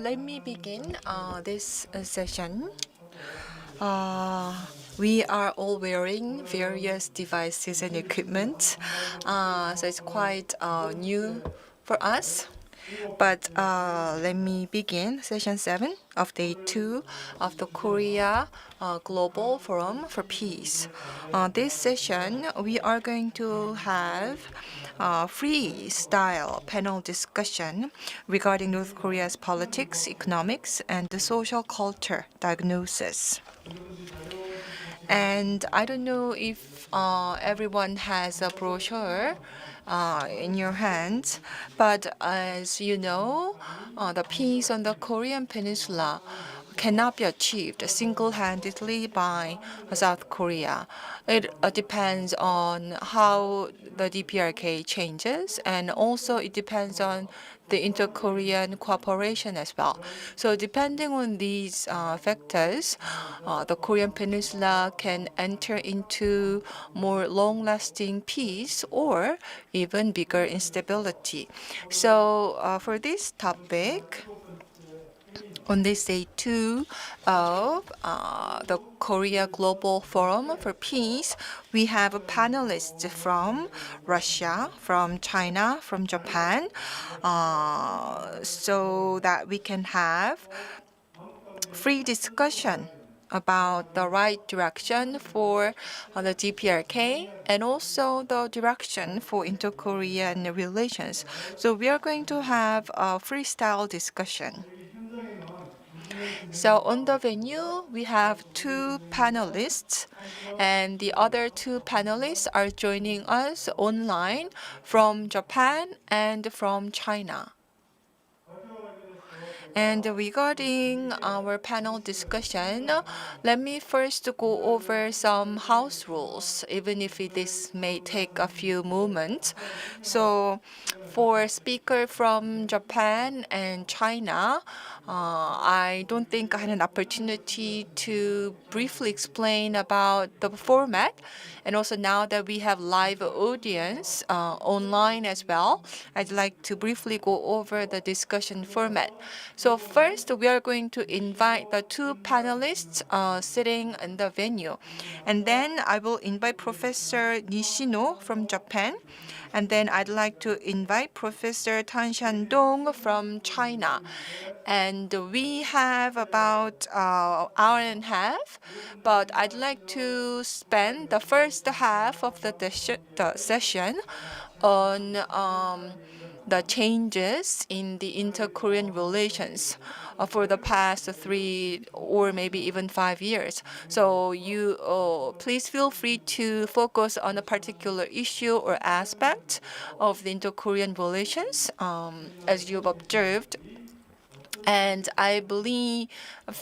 Let me begin this session. We are all wearing various devices and equipment, so it's quite new for us. But let me begin session 7 of day 2 of the Korea Global Forum for Peace. This session, we are going to have freestyle panel discussion regarding North Korea's politics, economics, and the social culture diagnosis. And I don't know if everyone has a brochure in your hands, but as you know, the peace on the Korean Peninsula cannot be achieved single-handedly by South Korea. It depends on how the DPRK changes, and also it depends on the inter-Korean cooperation as well. So depending on these factors, the Korean Peninsula can enter into more long-lasting peace or even bigger instability. So for this topic, on this day 2 of the Korea Global Forum for Peace, we have panelists from Russia, from China, from Japan, so that we can have free discussion about the right direction for the DPRK and also the direction for inter-Korean relations. So we are going to have a freestyle discussion. So on the venue, we have 2 panelists, and the other 2 panelists are joining us online from Japan and from China. And regarding our panel discussion, let me first go over some house rules, even if this may take a few moments. So for speaker from Japan and China, I don't think I had an opportunity to briefly explain about the format. And also now that we have live audience online as well, I'd like to briefly go over the discussion format. So first, we are going to invite the 2 panelists sitting in the venue. And then I will invite Professor Ishino from Japan. And then I'd like to invite Professor Tan Shan-dong from China. And we have about an hour and a half, but I'd like to spend the first half of the session on the changes in the inter-Korean relations for the past 3 or maybe even 5 years. So you please feel free to focus on a particular issue or aspect of the inter-Korean relations as you've observed. And I believe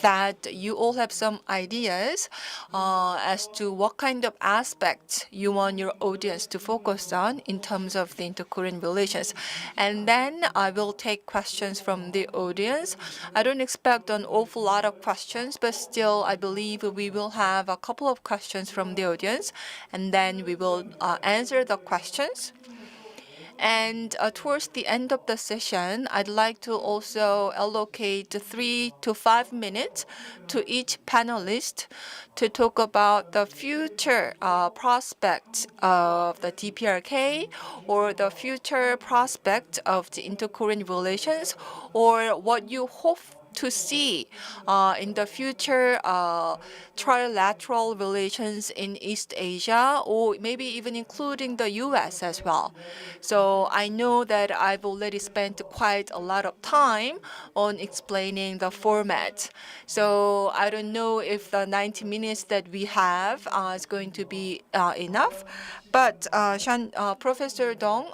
that you all have some ideas as to what kind of aspects you want your audience to focus on in terms of the inter-Korean relations. And then I will take questions from the audience. I don't expect an awful lot of questions, but still I believe we will have a couple of questions from the audience, and then we will answer the questions. And towards the end of the session, I'd like to also allocate 3 to 5 minutes to each panelist to talk about the future prospect of the DPRK or the future prospect of the inter-Korean relations, or what you hope to see in the future trilateral relations in East Asia, or maybe even including the US as well. So I know that I've already spent quite a lot of time on explaining the format. So I don't know if the 90 minutes that we have is going to be enough. But Professor Dong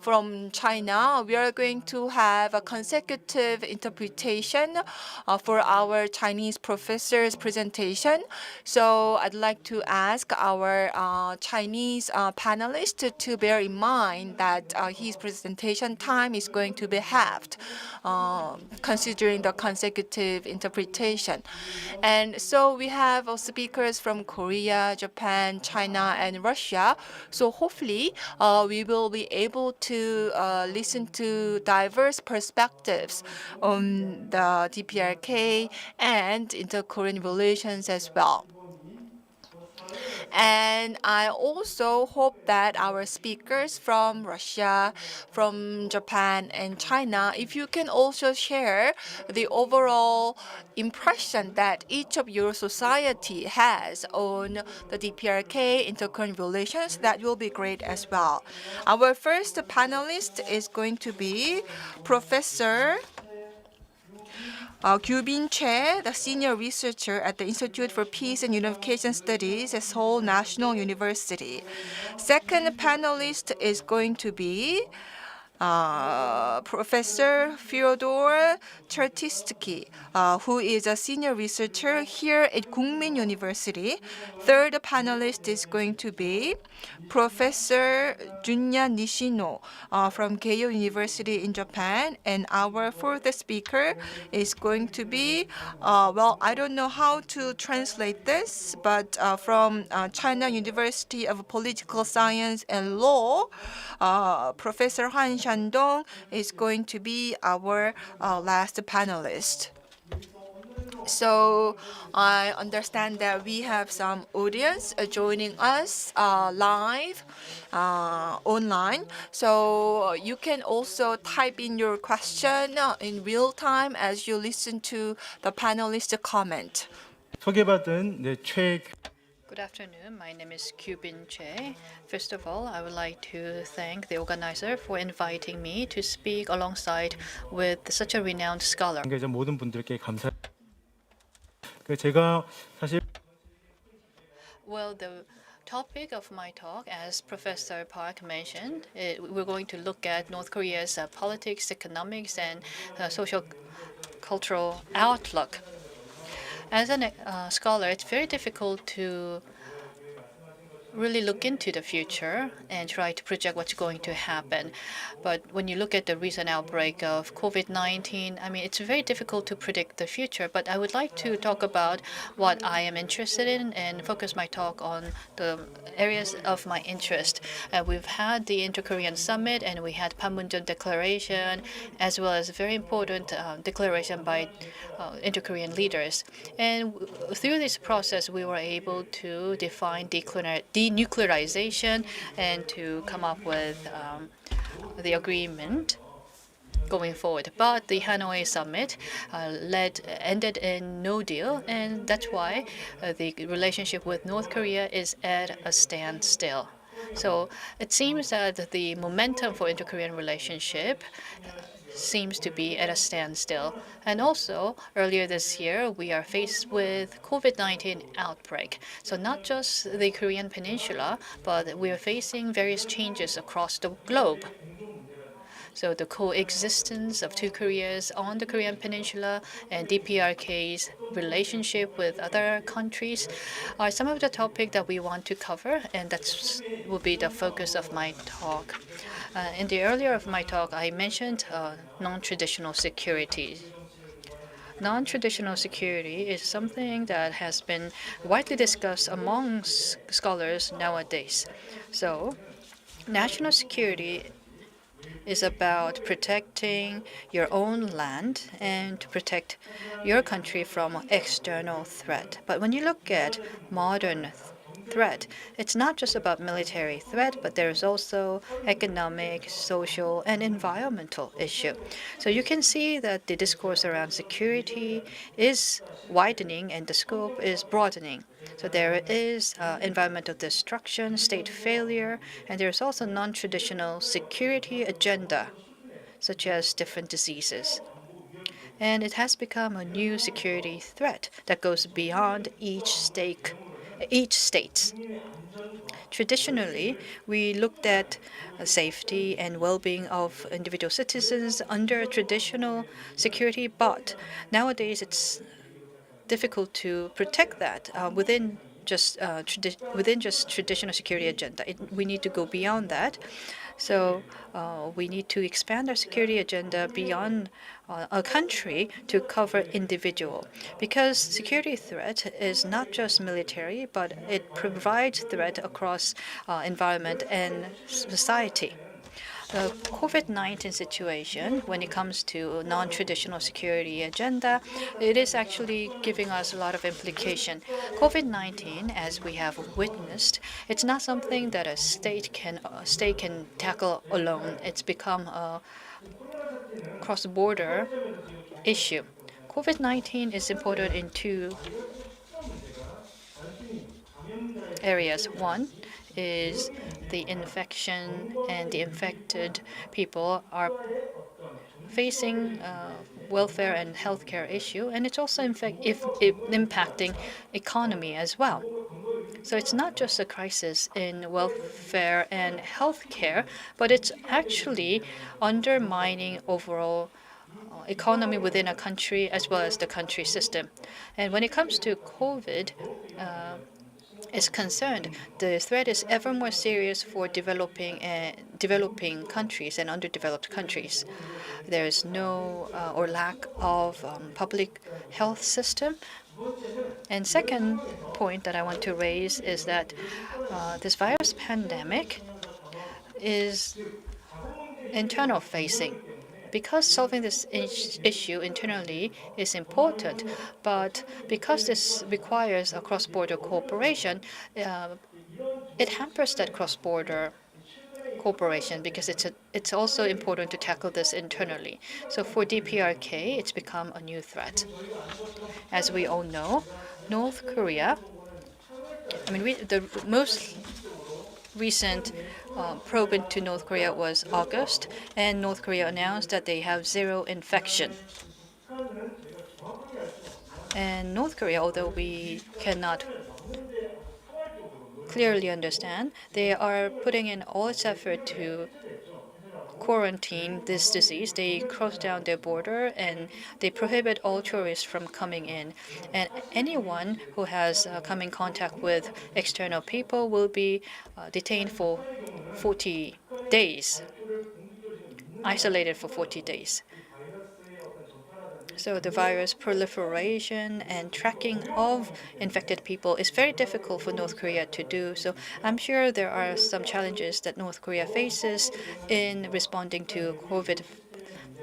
from China, we are going to have a consecutive interpretation for our Chinese professor's presentation. So I'd like to ask our Chinese panelist to bear in mind that his presentation time is going to be halved, considering the consecutive interpretation. And so we have speakers from Korea, Japan, China, and Russia. Russia. So hopefully, we will be able to listen to diverse perspectives on the DPRK and inter-Korean relations as well. And I also hope that our speakers from Russia, from Japan, and China, if you can also share the overall impression that each of your society has on the DPRK, inter-Korean relations, that will be great as well. Our first panelist is going to be Professor Kyubin Choi, the senior researcher at the Institute for Peace and Unification Studies at Seoul National University. Second panelist is going to be Professor Fyodor Chertisky, who is a senior researcher here at Kookmin University. Third panelist is going to be Professor Junya Nishino from Keio University in Japan. And our fourth speaker is going to be, well, I don't know how to translate this, but from China University of Political Science and Law, Professor Han Shandong is going to be our last panelist. So I understand that we have some audience joining us live online. So you can also type in your question in real time as you listen to the panelist comment. 소개받은 최 Good afternoon. My name is Kyubin Choi. First of all, I would like to thank the organizer for inviting me to speak alongside with such a renowned scholar. 관계자 모든 분들께 감사. 제가 사실 Well, the topic of my talk, as Professor Park mentioned, we're going to look at North Korea's politics, economics, and social cultural outlook. As a scholar, it's very difficult to really look into the future and try to project what's going to happen. But when you look at the recent outbreak of COVID-19, I mean, it's very difficult to predict the future. But I would like to talk about what I am interested in and focus my talk on the areas of my interest. We've had the Inter-Korean Summit, and we had Panmunjom Declaration, as well as a very important declaration by Inter-Korean leaders. And through this process, we were able to define denuclearization and to come up with the agreement going forward. But the Hanoi summit ended in no deal, and that's why the relationship with North Korea is at a standstill. So it seems that the momentum for inter-Korean relationship seems to be at a standstill. And also, earlier this year, we are faced with COVID-19 outbreak. So not just the Korean Peninsula, but we are facing various changes across the globe. So the coexistence of two Koreas on the Korean Peninsula and DPRK's relationship with other countries are some of the topics that we want to cover, and that will be the focus of my talk. In the earlier of my talk, I mentioned non-traditional security. Non-traditional security is something that has been widely discussed among scholars nowadays. So, national security is about protecting your own land and to protect your country from external threat. But when you look at modern threat, it's not just about military threat, but there's also economic, social, and environmental issue. So you can see that the discourse around security is widening and the scope is broadening. So there is environmental destruction, state failure, and there's also non-traditional security agenda, such as different diseases. And it has become a new security threat that goes beyond each state. Traditionally, we looked at safety and well-being of individual citizens under traditional security, but nowadays it's difficult to protect that within just within just traditional security agenda. We need to go beyond that. So we need to expand our security agenda beyond a country to cover individual, because security threat is not just military, but it provides threat across environment and society. The COVID-19 situation, when it comes to non-traditional security agenda, it is actually giving us a lot of implication. COVID-19, as we have witnessed, it's not something that a state can tackle alone. It's become a cross-border issue. COVID-19 is important in two areas. One is the infection, and the infected people are facing welfare and healthcare issue, and it's also in fact impacting economy as well. So it's not just a crisis in welfare and healthcare, but it's actually undermining overall economy within a country as well as the country system. And when it comes to COVID, is concerned, the threat is ever more serious for developing countries and underdeveloped countries. There is no or lack of public health system. And second point that I want to raise is that this virus pandemic is internal facing. Because solving this issue internally is important, but because this requires a cross-border cooperation, it hampers that cross-border cooperation, because it's also important to tackle this internally. So for DPRK, it's become a new threat. As we all know, North Korea, the most recent probe into North Korea was August, and North Korea announced that they have zero infection. And North Korea, although we cannot clearly understand, they are putting in all its effort to quarantine this disease. They close down their border and they prohibit all tourists from coming in. And anyone who has come in contact with external people will be detained for 40 days, isolated for 40 days. So the virus proliferation and tracking of infected people is very difficult for North Korea to do. So I'm sure there are some challenges that North Korea faces in responding to COVID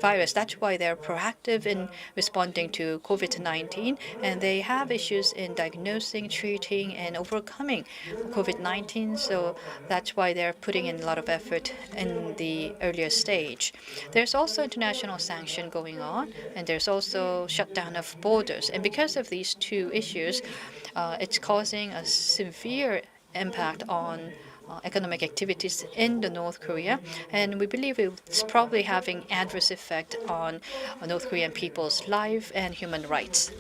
virus. That's why they're proactive in responding to COVID-19, and they have issues in diagnosing, treating, and overcoming COVID-19. So that's why they're putting in a lot of effort in the earlier stage. There's also international sanction going on, and there's also shutdown of borders. And because of these two issues, it's causing a severe impact on economic activities in the North Korea, and we believe it's probably having adverse effect on North Korean people's life and human rights.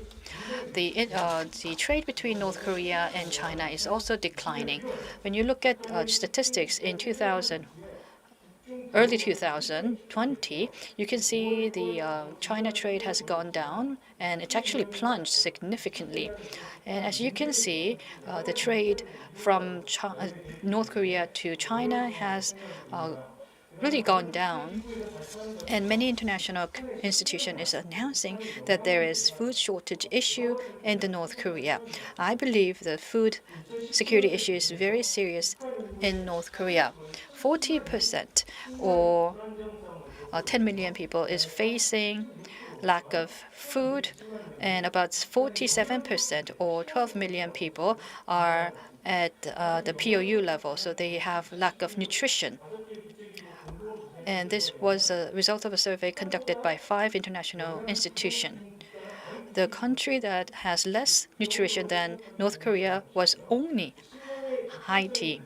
The trade between North Korea and China is also declining. When you look at statistics in early 2020, you can see the China trade has gone down, and it's actually plunged significantly. And as you can see, the trade from North Korea to China has really gone down. And many international institution is announcing that there is food shortage issue in the North Korea. I believe the food security issue is very serious in North Korea. 40% or 10 million people is facing lack of food, and about 47% or 12 million people are at the POU level, so they have lack of nutrition. And this was a result of a survey conducted by 5 international institutions. The country that has less nutrition than North Korea was only Haiti.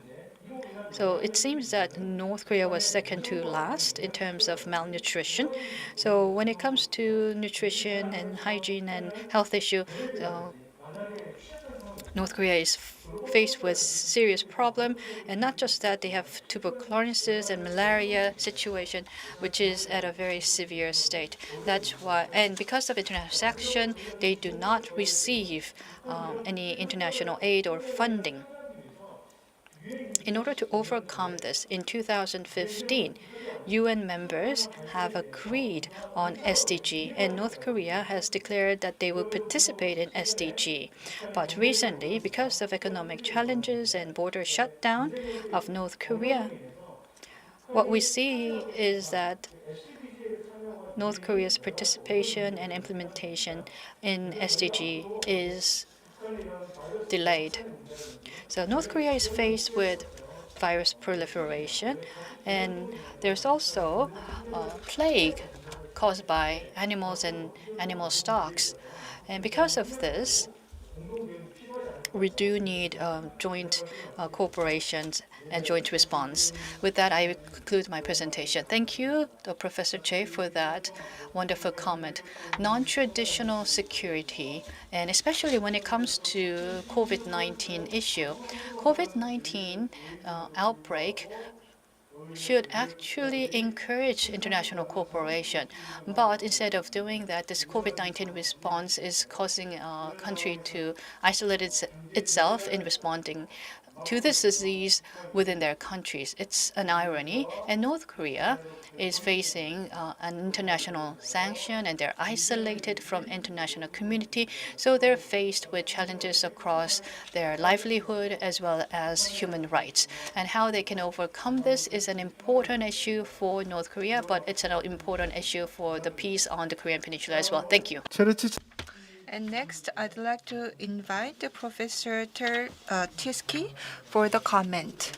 So it seems that North Korea was second to last in terms of malnutrition. So when it comes to nutrition and hygiene and health issue, North Korea is faced with serious problem, and not just that, they have tuberculosis and malaria situation, which is at a very severe state. That's why, and because of international sanction, they do not receive any international aid or funding. In order to overcome this, in 2015, UN members have agreed on SDG, and North Korea has declared that they will participate in SDG. But recently, because of economic challenges and border shutdown of North Korea, what we see is that North Korea's participation and implementation in SDG is delayed. So North Korea is faced with virus proliferation, and there's also a plague caused by animals and animal stocks. And because of this, we do need joint cooperations and joint response. With that, I conclude my presentation. Thank you, Professor Che, for that wonderful comment. Non-traditional security, and especially when it comes to COVID-19 issue, COVID-19 outbreak should actually encourage international cooperation. But instead of doing that, this COVID-19 response is causing a country to isolate itself in responding to this disease within their countries. It's an irony. And North Korea is facing an international sanction, and they're isolated from international community. So they're faced with challenges across their livelihood as well as human rights. And how they can overcome this is an important issue for North Korea, but it's an important issue for the peace on the Korean Peninsula as well. Thank you. And next, I'd like to invite Professor Tiski for the comment.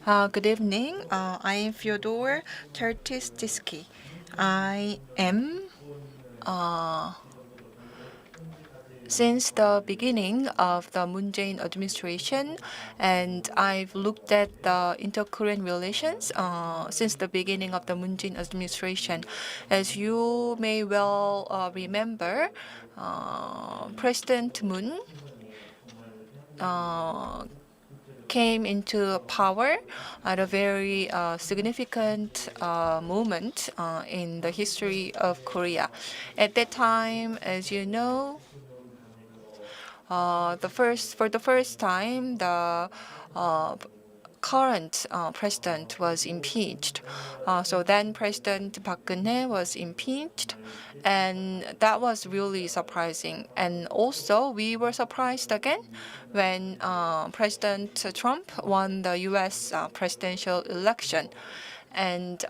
Good evening. I am Fyodor Tertis-Tiski. I am since the beginning of the Moon Jae-in administration, and I've looked at the InterKorean Relations since the beginning of the Moon Jae-in administration. As you may well remember, President Moon came into power at a very significant moment in the history of Korea. At that time, as you know, for the first time, the current president was impeached. So then President Park Geun-hye was impeached, and that was really surprising. And also, we were surprised again when President Trump won the U.S. Presidential election. And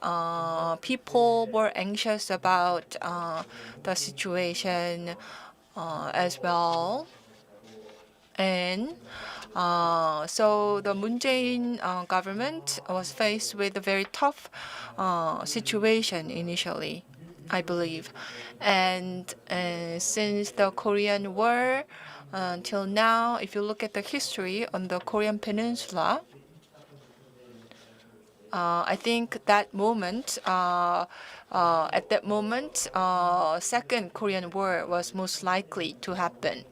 people were anxious about the situation as well. And so the Moon Jae-in government was faced with a very tough situation initially, I believe. And since the Korean War until now, if you look at the history on the Korean Peninsula, I think that moment, at that moment, Second Korean War was most likely to happen.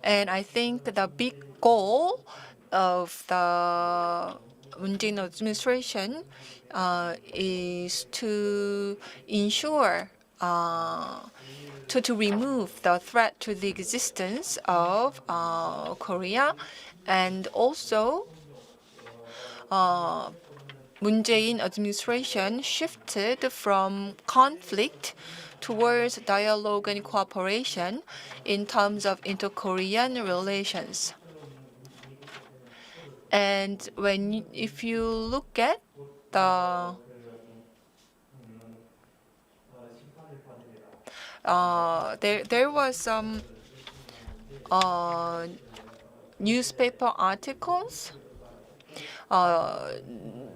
And I think the big goal of the Moon Jae-in administration is to ensure to remove the threat to the existence of Korea, and also Moon Jae-in administration shifted from conflict towards dialogue and cooperation in terms of inter-Korean relations. And if you look at the there was some newspaper articles,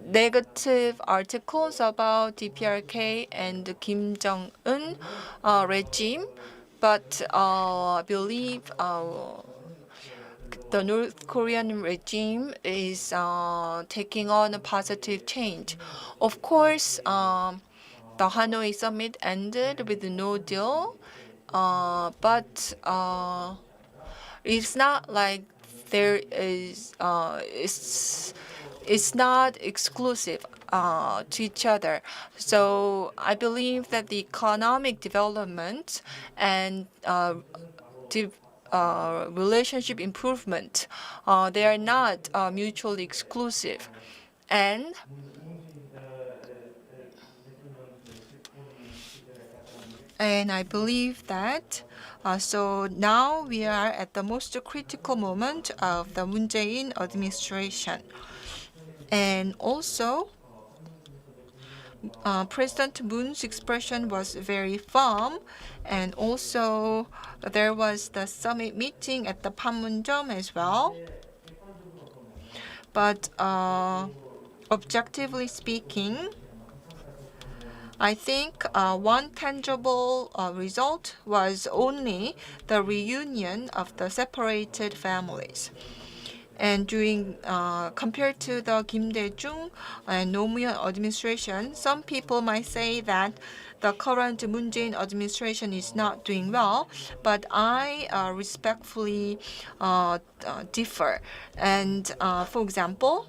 negative articles about DPRK and Kim Jong-un regime, but I believe the North Korean regime is taking on a positive change. Of course, the Hanoi summit ended with no deal, but it's not like there is it's not exclusive to each other. So I believe that the economic development and relationship improvement, they are not mutually exclusive. And I believe that so now we are at the most critical moment of the Moon Jae-in administration. And also, President Moon's expression was very firm, and also there was the summit meeting at the Panmunjom as well. But objectively speaking, I think one tangible result was only the reunion of the separated families. And during compared to the Kim Dae-jung and Nomu현 administration, some people might say that the current Moon Jae-in administration is not doing well, but I respectfully differ. And for example,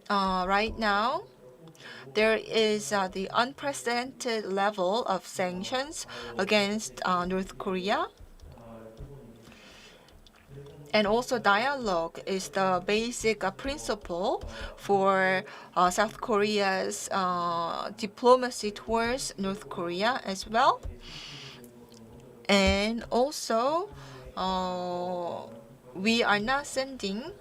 right now, there is the unprecedented level of sanctions against North Korea. And also dialogue is the basic principle for South Korea's diplomacy towards North Korea as well. And also, we are not sending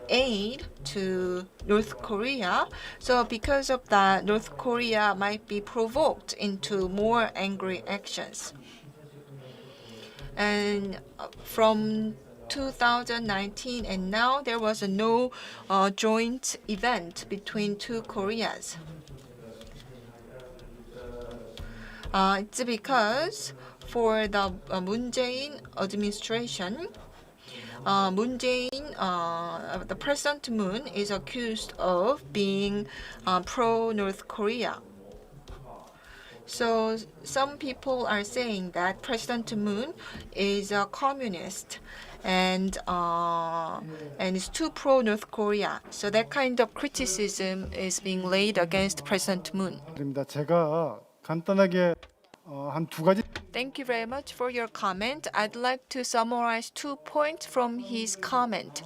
aid to North Korea. So because of that, North Korea might be provoked into more angry actions. And from 2019 and now, there was no joint event between two Koreas. It's because for the Moon Jae-in administration, Moon Jae-in, the President Moon is accused of being pro-North Korea. So some people are saying that President Moon is a communist and is too pro-North Korea. So that kind of criticism is being laid against President Moon. 제가 간단하게 한 두 가지. Thank you very much for your comment. I'd like to summarize 2 points from his comment.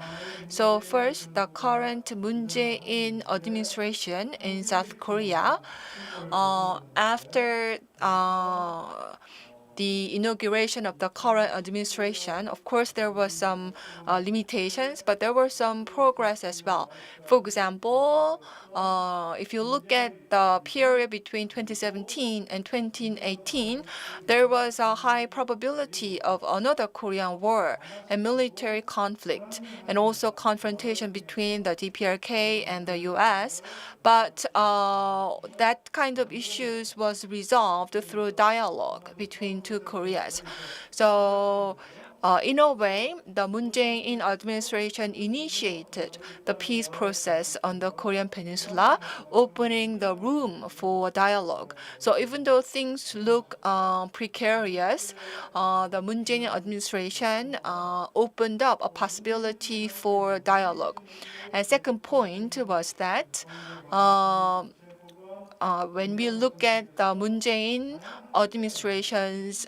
So first, the current Moon Jae-in administration in South Korea, after the inauguration of the current administration, of course, there was some limitations, but there were some progress as well. For example, if you look at the period between 2017 and 2018, there was a high probability of another Korean war and military conflict, and also confrontation between the DPRK and the U.S. But that kind of issues was resolved through dialogue between two Koreas. So in a way, the Moon Jae-in administration initiated the peace process on the Korean Peninsula, opening the room for dialogue. So even though things look precarious, the Moon Jae-in administration opened up a possibility for dialogue. And second point was that when we look at the Moon Jae-in administration's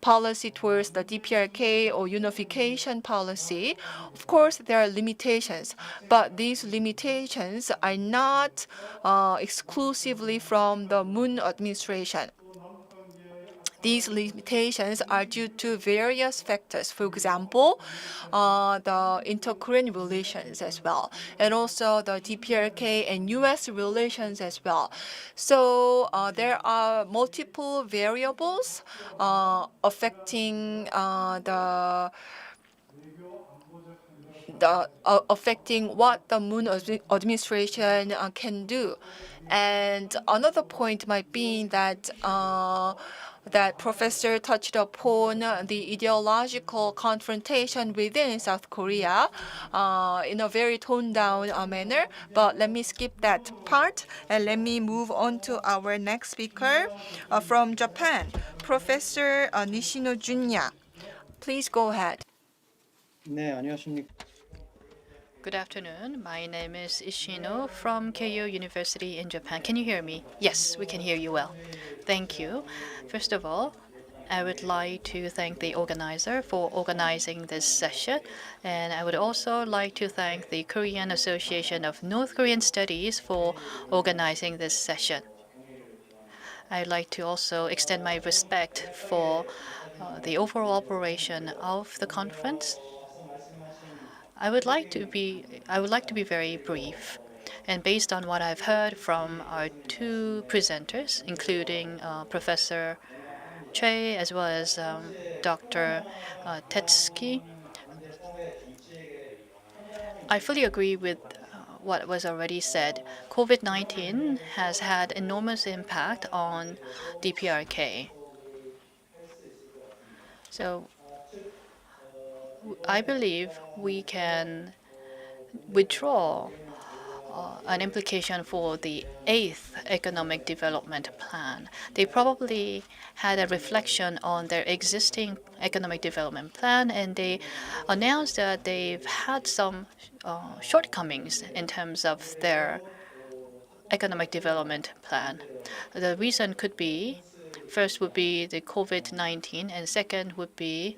policy towards the DPRK or unification policy, of course, there are limitations, but these limitations are not exclusively from the Moon administration. These limitations are due to various factors. For example, the InterKorean Relations as well, and also the DPRK and U.S. relations as well. So there are multiple variables affecting affecting what the Moon administration can do. And another point might be that that Professor touched upon the ideological confrontation within South Korea in a very toned down manner. But let me skip that part and let me move on to our next speaker from Japan, Professor Nishino Junya. Please go ahead. 네, 안녕하십니까. Good afternoon. My name is Ishino from Keio University in Japan. Can you hear me? Yes, we can hear you well. Thank you. First of all, I would like to thank the organizer for organizing this session, and I would also like to thank the Korean Association of North Korean Studies for organizing this session. I'd like to also extend my respect for the overall operation of the conference. I would like to be very brief. And based on what I've heard from our two presenters, including Professor Choi as well as Dr. Tetsky, I fully agree with what was already said. COVID-19 has had enormous impact on DPRK. So I believe we can withdraw an implication for the 8th Economic Development Plan. They probably had a reflection on their existing economic development plan, and they announced that they've had some shortcomings in terms of their economic development plan. The reason could be, first would be the COVID-19, and second would be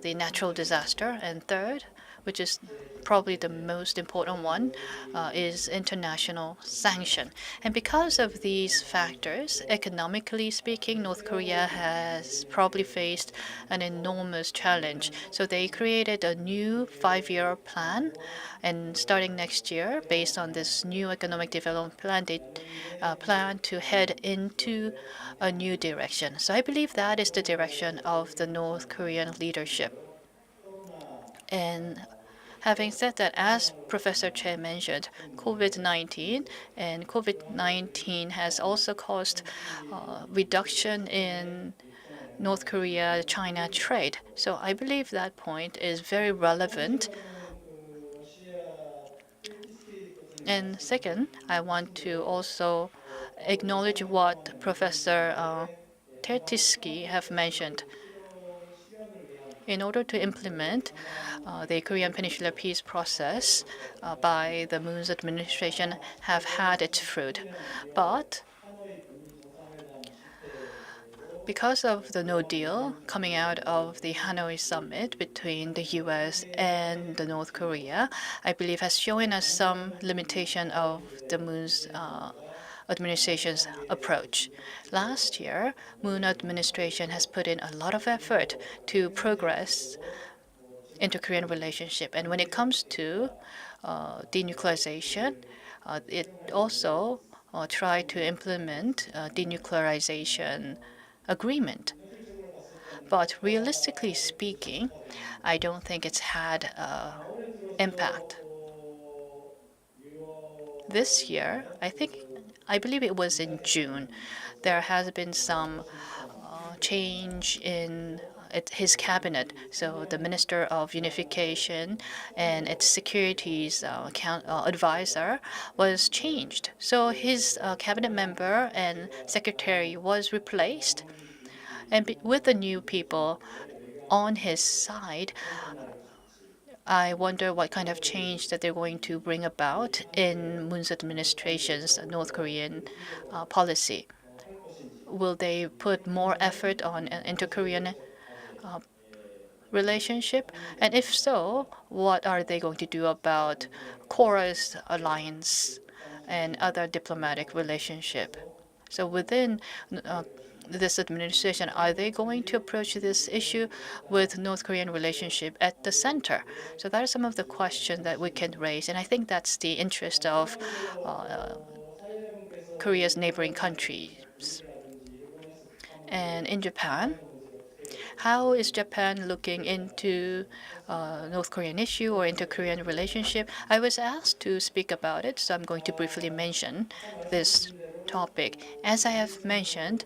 the natural disaster, and third, which is probably the most important one, is international sanction. And because of these factors, economically speaking, North Korea has probably faced an enormous challenge. So they created a new 5-year plan, and starting next year, based on this new economic development plan, they plan to head into a new direction. So I believe that is the direction of the North Korean leadership. And having said that, as Professor Che mentioned, COVID-19 has also caused reduction in North Korea-China trade. So I believe that point is very relevant. And second, I want to also acknowledge what Professor Tertisky have mentioned. In order to implement the Korean Peninsula peace process by the Moon's administration have had its fruit. But because of the no deal coming out of the Hanoi summit between the U.S. and the North Korea, I believe has shown us some limitation of the Moon's administration's approach. Last year, Moon administration has put in a lot of effort to progress InterKorean relationship. And when it comes to denuclearization, it also tried to implement a denuclearization agreement. But realistically speaking, I don't think it's had impact. This year, I believe it was in June, there has been some change in his cabinet. So the Minister of Unification and its securities advisor was changed. So his cabinet member and secretary was replaced. And with the new people on his side, I wonder what kind of change that they're going to bring about in Moon's administration's North Korean policy. Will they put more effort on inter-Korean relationship? And if so, what are they going to do about Korea's alliance and other diplomatic relationship? So within this administration, are they going to approach this issue with North Korean relationship at the center? So that are some of the questions that we can raise, and I think that's the interest of Korea's neighboring countries. And in Japan, how is Japan looking into North Korean issue or inter-Korean relationship? I was asked to speak about it, so I'm going to briefly mention this topic. As I have mentioned,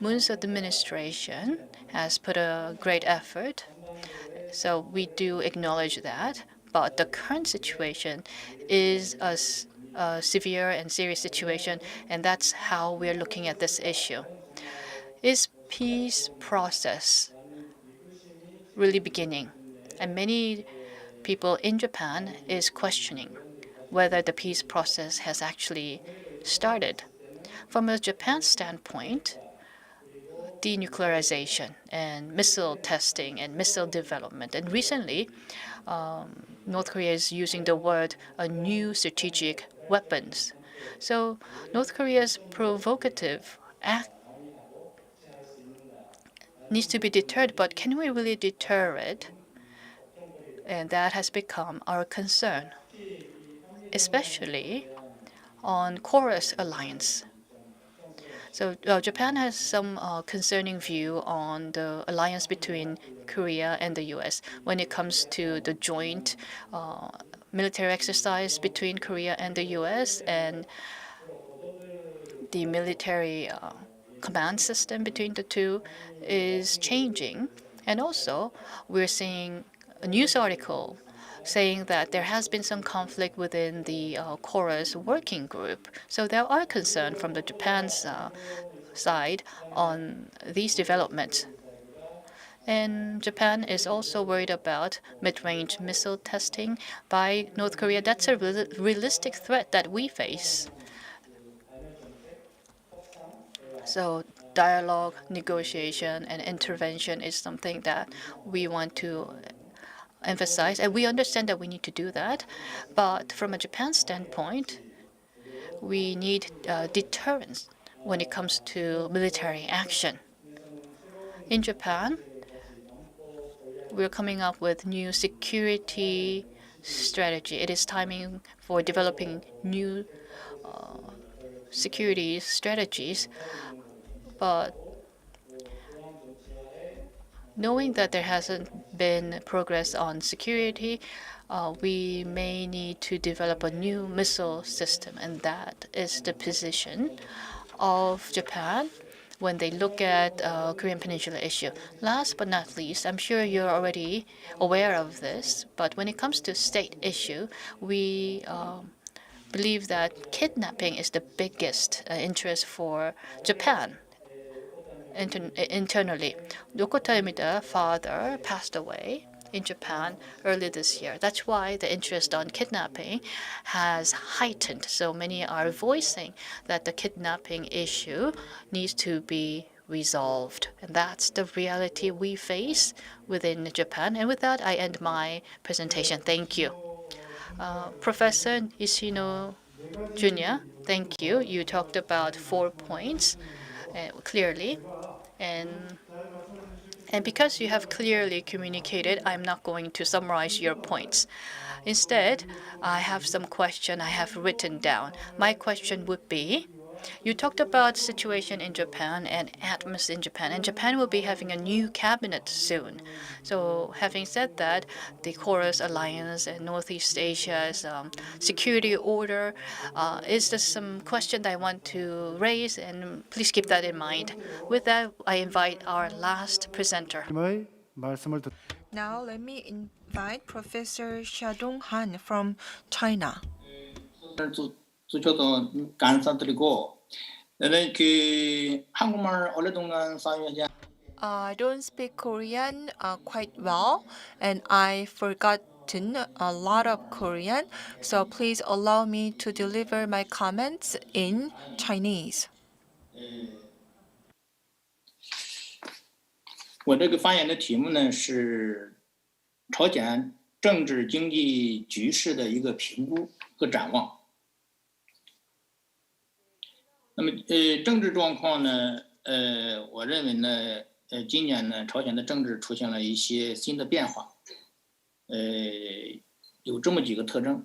Moon's administration has put a great effort, so we do acknowledge that. But the current situation is a severe and serious situation, and that's how we're looking at this issue. Is peace process really beginning? And many people in Japan is questioning whether the peace process has actually started. From a Japan standpoint, denuclearization and missile testing and missile development. And recently, North Korea is using the word new strategic weapons. So North Korea's provocative act needs to be deterred, but can we really deter it? And that has become our concern, especially on Chorus alliance. So Japan has some concerning view on the alliance between Korea and the U.S. when it comes to the joint military exercise between Korea and the U.S. and the military command system between the two is changing. And also, we're seeing a news article saying that there has been some conflict within the Chorus working group. So there are concerns from the Japan's side on these developments. And Japan is also worried about mid-range missile testing by North Korea. That's a realistic threat that we face. So dialogue, negotiation, and intervention is something that we want to emphasize. And we understand that we need to do that. But from a Japan standpoint, we need deterrence when it comes to military action. In Japan, we're coming up with new security strategy. It is timing for developing new security strategies. But knowing that there hasn't been progress on security, we may need to develop a new missile system, and that is the position of Japan when they look at Korean Peninsula issue. Last but not least, I'm sure you're already aware of this, but when it comes to state issue, we believe that kidnapping is the biggest interest for Japan. Internally, Yoko Toyomi's father passed away in Japan early this year. That's why the interest on kidnapping has heightened. So many are voicing that the kidnapping issue needs to be resolved. And that's the reality we face within Japan. And with that, I end my presentation. Thank you. Professor Ishino Jr., thank you. You talked about 4 points clearly. And because you have clearly communicated, I'm not going to summarize your points. Instead, I have some question I have written down. My question would be, you talked about situation in Japan and atmosphere in Japan, and Japan will be having a new cabinet soon. So having said that, the Chorus Alliance and Northeast Asia's security order is just some question that I want to raise, and please keep that in mind. With that, I invite our last presenter. 님의 말씀을 듣. Now let me invite Professor Xiaodong Han from China. 주셔도 감사드리고 저는 그 한국말 어느 동안 사용하지 I don't speak Korean quite well, and I forgotten a lot of Korean, so please allow me to deliver my comments in Chinese. 我这个发言的题目呢是朝鲜政治经济局势的一个评估和展望。那么政治状况呢我认为呢今年呢朝鲜的政治出现了一些新的变化。有这么几个特征。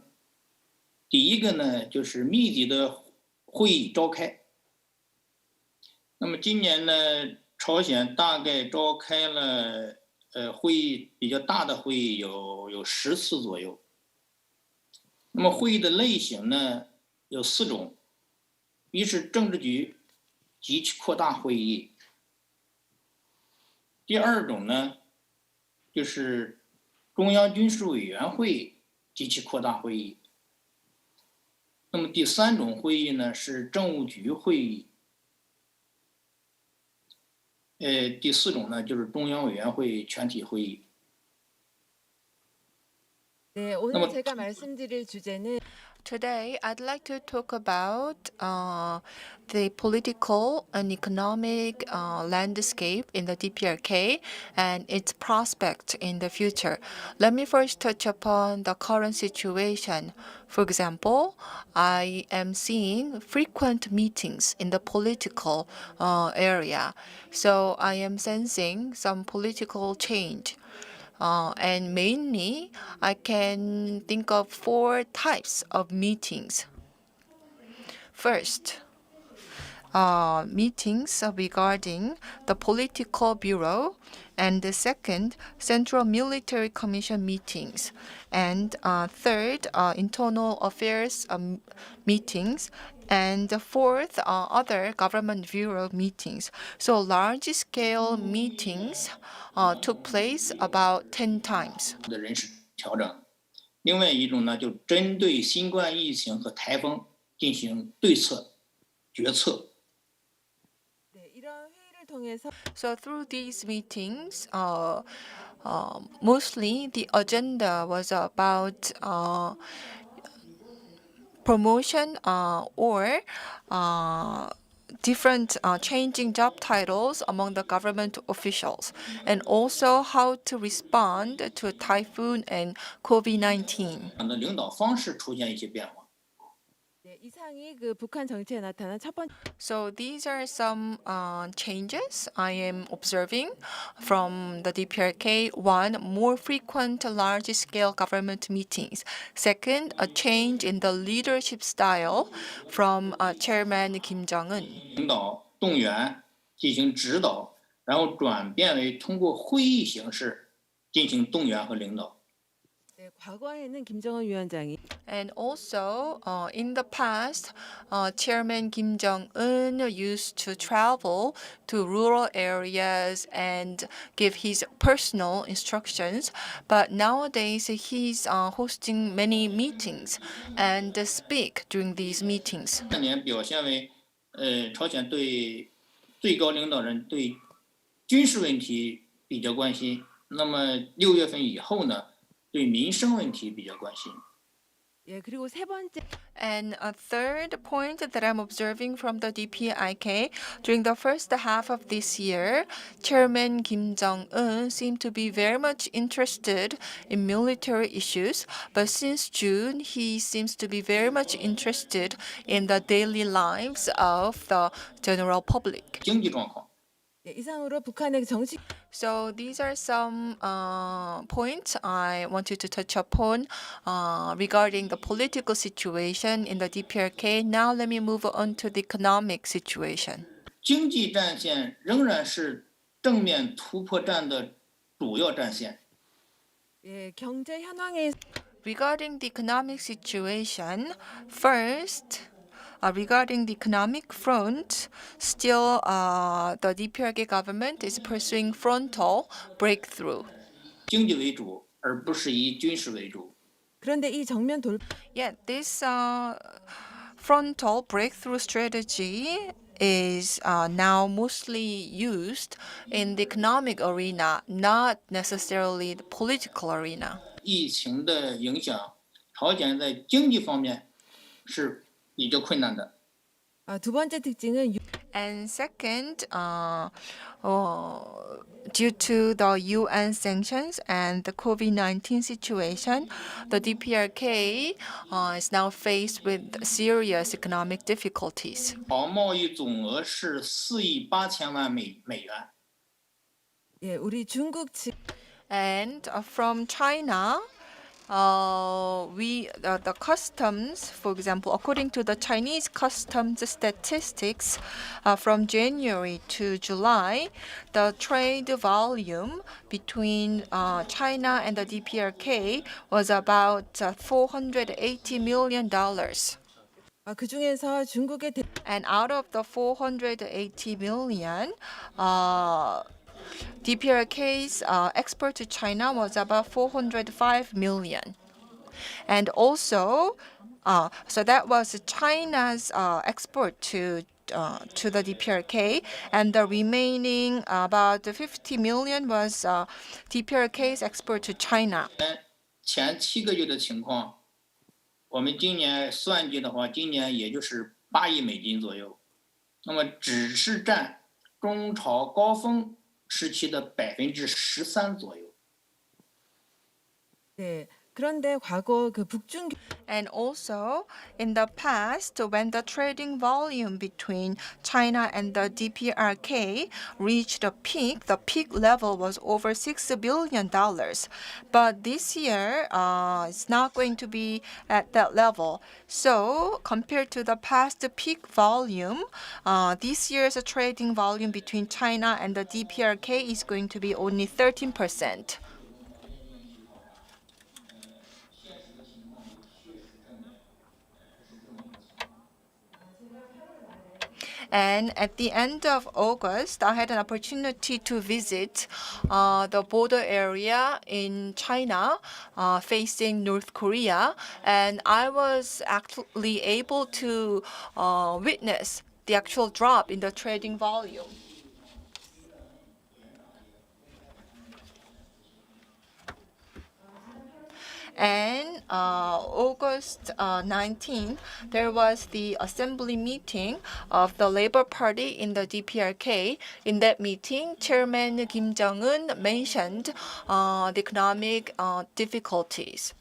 第一个呢就是密集的会议召开。那么今年呢朝鲜大概召开了会议比较大的会议有10次左右。那么会议的类型呢有4种，一是政治局及其扩大会议，第二种呢，就是中央军事委员会及其扩大会议。那么第三种会议呢是政务局会议。第四种呢就是中央委员会全体会议。 네, 오늘 제가 말씀드릴 주제는 Today, I'd like to talk about the political and economic landscape in the DPRK and its prospect in the future. Let me first touch upon the current situation. For example, I am seeing frequent meetings in the political area, so I am sensing some political change. And mainly, I can think of 4 types of meetings. First, meetings regarding the political bureau, and the second, Central Military Commission meetings, and third, internal affairs meetings, and the fourth, other government bureau meetings. So large-scale meetings took place about 10 times. 的人事调整。另外一种呢，就针对新冠疫情和台风进行对策决策。 네, 이런 회의를 통해서 So through these meetings, mostly the agenda was about promotion or different changing job titles among the government officials, and also how to respond to a typhoon and COVID-19. 党的领导方式出现一些变化。 네, 이상이 그 북한 정치에 나타난 첫 번째 So these are some changes I am observing from the DPRK. One, more frequent large-scale government meetings. Second, a change in the leadership style from Chairman Kim Jong-un. 领导动员进行指导，然后转变为通过会议形式进行动员和领导。 네, 과거에는 김정은 위원장이 And also, in the past, Chairman Kim Jong-un used to travel to rural areas and give his personal instructions. But nowadays, he's hosting many meetings and speak during these meetings. 这年表现为，朝鲜对最高领导人对军事问题比较关心。那么6月份以后呢，对民生问题比较关心。 예, 그리고 세 번째 And a third point that I'm observing from the DPIK, during the first half of this year, Chairman Kim Jong-un seemed to be very much interested in military issues, but since June, he seems to be very much interested in the daily lives of the general public. 经济状况。 예, 이상으로 북한의 정치 So these are some points I wanted to touch upon regarding the political situation in the DPRK. Now let me move on to the economic situation. 经济战线仍然是正面突破战的主要战线。 예, 경제 현황에 Regarding the economic situation, first, regarding the economic front, still the DPRK government is pursuing frontal breakthrough. 经济为主，而不是以军事为主。 그런데 이 정면 돌 Yet this frontal breakthrough strategy is now mostly used in the economic arena, not necessarily the political arena. 疫情的影响，朝鲜在经济方面是比较困难的。 두 번째 특징은 And second, due to the UN sanctions and the COVID-19 situation, the DPRK is now faced with serious economic difficulties. 好贸易总额是4亿8千万美元。 예, 우리 중국 측 And from China, the customs, for example, according to the Chinese customs statistics, from January to July, the trade volume between China and the DPRK was about $480 million. 그 중에서 중국의 And out of the 480 million, DPRK's export to China was about 405 million. And also, so that was China's export to the DPRK, and the remaining about 50 million was DPRK's export to China. 前7个月的情况，我们今年算计的话，今年也就是8亿美金左右，那么只是占中朝高峰时期的13%左右。 네. 그런데 과거 그 북중 And also, in the past, when the trading volume between China and the DPRK reached a peak, the peak level was over $6 billion. But this year, it's not going to be at that level. So, compared to the past peak volume, this year's trading volume between China and the DPRK is going to be only 13%. And at the end of August, I had an opportunity to visit the border area in China facing North Korea. And I was actually able to witness the actual drop in the trading volume. And August 19, there was the assembly meeting of the Labor Party in the DPRK. In that meeting, Chairman Kim Jong-un mentioned the economic difficulties.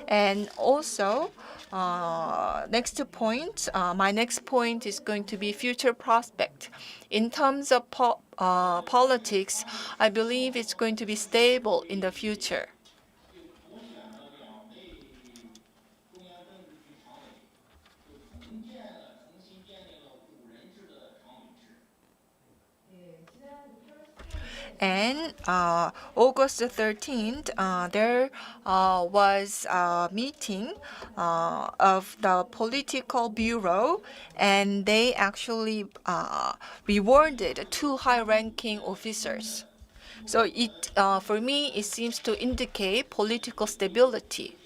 And also, my next point is going to be future prospect. In terms of politics, I believe it's going to be stable in the future. And August 13th, there was a meeting of the political bureau, and they actually rewarded 2 high-ranking officers. So for me, it seems to indicate political stability.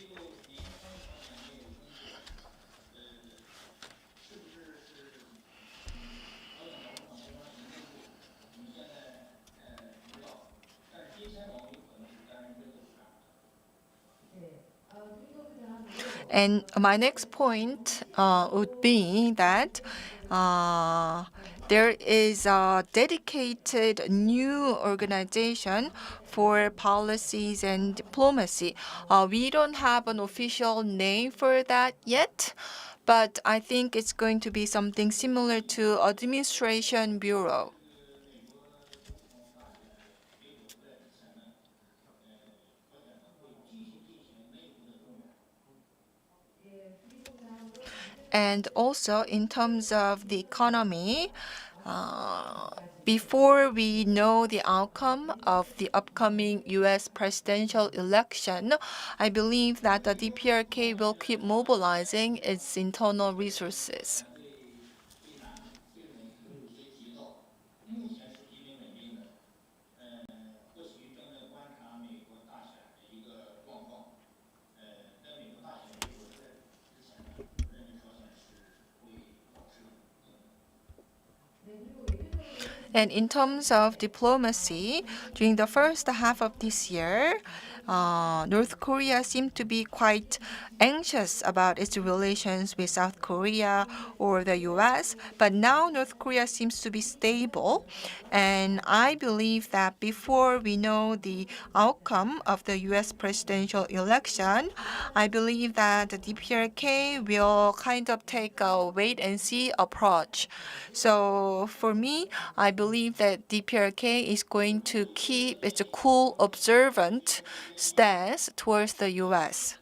And my next point would be that there is a dedicated new organization for policies and diplomacy. We don't have an official name for that yet, but I think it's going to be something similar to Administration Bureau. And also in terms of the economy, before we know the outcome of the upcoming U.S. presidential election, I believe that the DPRK will keep mobilizing its internal resources. And in terms of diplomacy, during the first half of this year, North Korea seemed to be quite anxious about its relations with South Korea or the US, but now North Korea seems to be stable. And I believe that before we know the outcome of the US presidential election, I believe that the DPRK will kind of take a wait and see approach. So for me, I believe that DPRK is going to keep its cool, observant stance towards the U.S.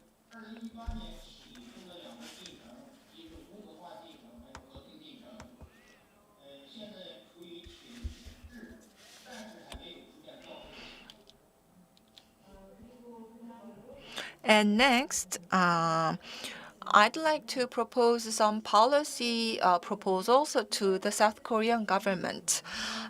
And next, I'd like to propose some policy proposals to the South Korean government.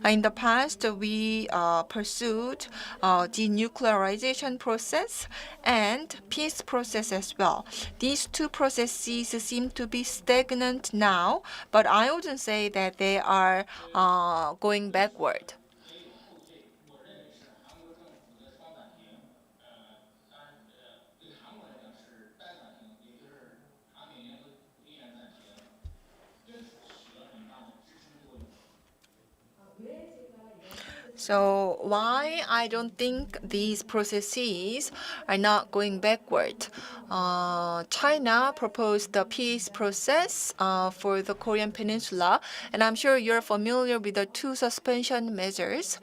In the past, we pursued denuclearization process and peace process as well. These two processes seem to be stagnant now, but I wouldn't say that they are going backward. So why I don't think these processes are not going backward? China proposed the peace process for the Korean Peninsula, and I'm sure you're familiar with the two suspension measures.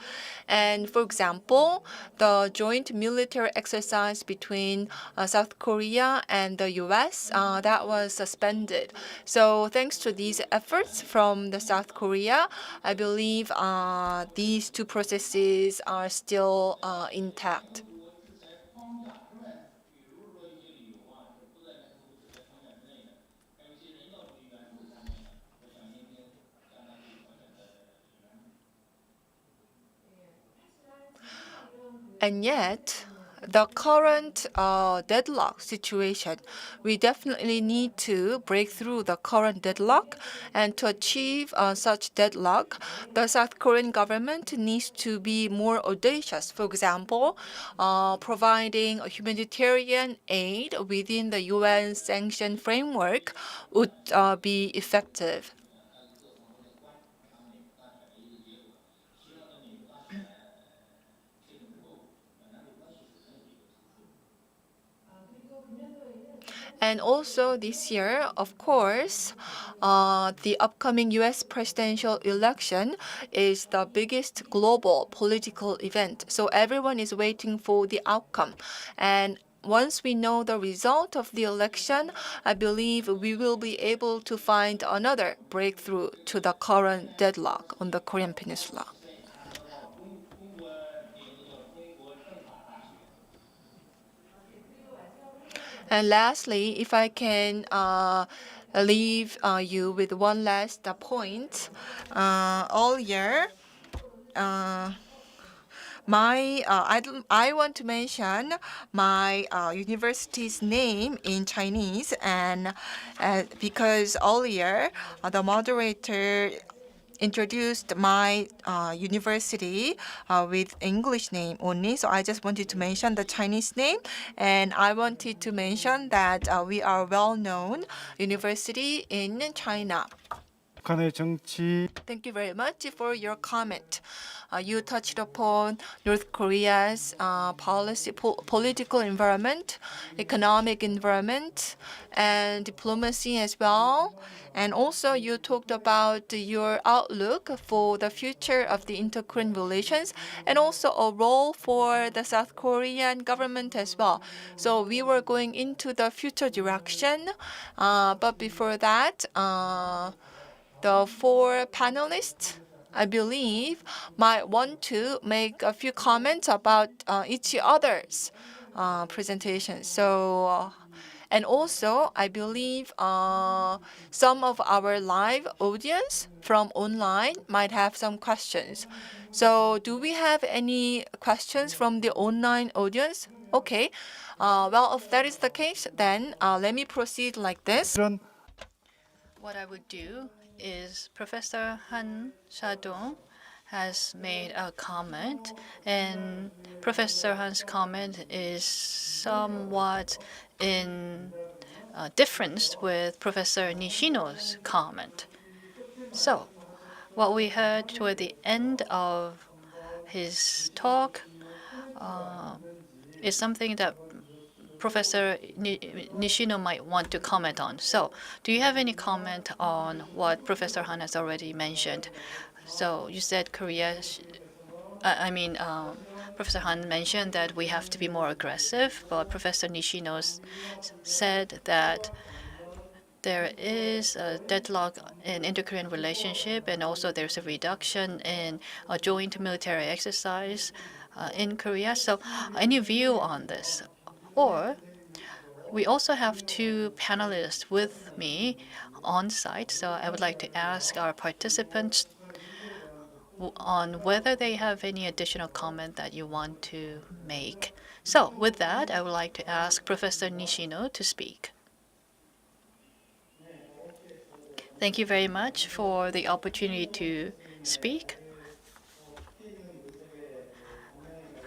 And for example, the joint military exercise between South Korea and the U.S. That was suspended. So thanks to these efforts from the South Korea, I believe these two processes are still intact. And yet, the current deadlock situation, we definitely need to break through the current deadlock. And to achieve such deadlock, the South Korean government needs to be more audacious. For example, providing a humanitarian aid within the UN sanction framework would be effective. And also this year, of course, the upcoming US presidential election is the biggest global political event. So everyone is waiting for the outcome. And once we know the result of the election, I believe we will be able to find another breakthrough to the current deadlock on the Korean Peninsula. And lastly, if I can leave you with one last point, all year, I want to mention my university's name in Chinese, and because earlier the moderator introduced my university with English name only. So I just wanted to mention the Chinese name, and I wanted to mention that we are well-known university in China. 북한의 정치 Thank you very much for your comment. You touched upon North Korea's political environment, economic environment, and diplomacy as well. And also, you talked about your outlook for the future of the InterKorean relations, and also a role for the South Korean government as well. So we were going into the future direction, but before that, the four panelists, I believe, might want to make a few comments about each other's presentation. So, and also, I believe some of our live audience from online might have some questions. So, do we have any questions from the online audience? Okay. Well, if that is the case, then let me proceed like this. 이런 What I would do is Professor Han Shadong has made a comment, and Professor Han's comment is somewhat in difference with Professor Nishino's comment. So, what we heard toward the end of his talk is something that Professor Nishino might want to comment on. So, do you have any comment on what Professor Han has already mentioned? So, you said Korea, Professor Han mentioned that we have to be more aggressive, but Professor Nishino said that there is a deadlock in inter-Korean relationship, and also there's a reduction in a joint military exercise in Korea. So, any view on this? Or We also have two panelists with me on site, so I would like to ask our participants on whether they have any additional comment that you want to make. So with that, I would like to ask Professor Nishino to speak. Thank you very much for the opportunity to speak.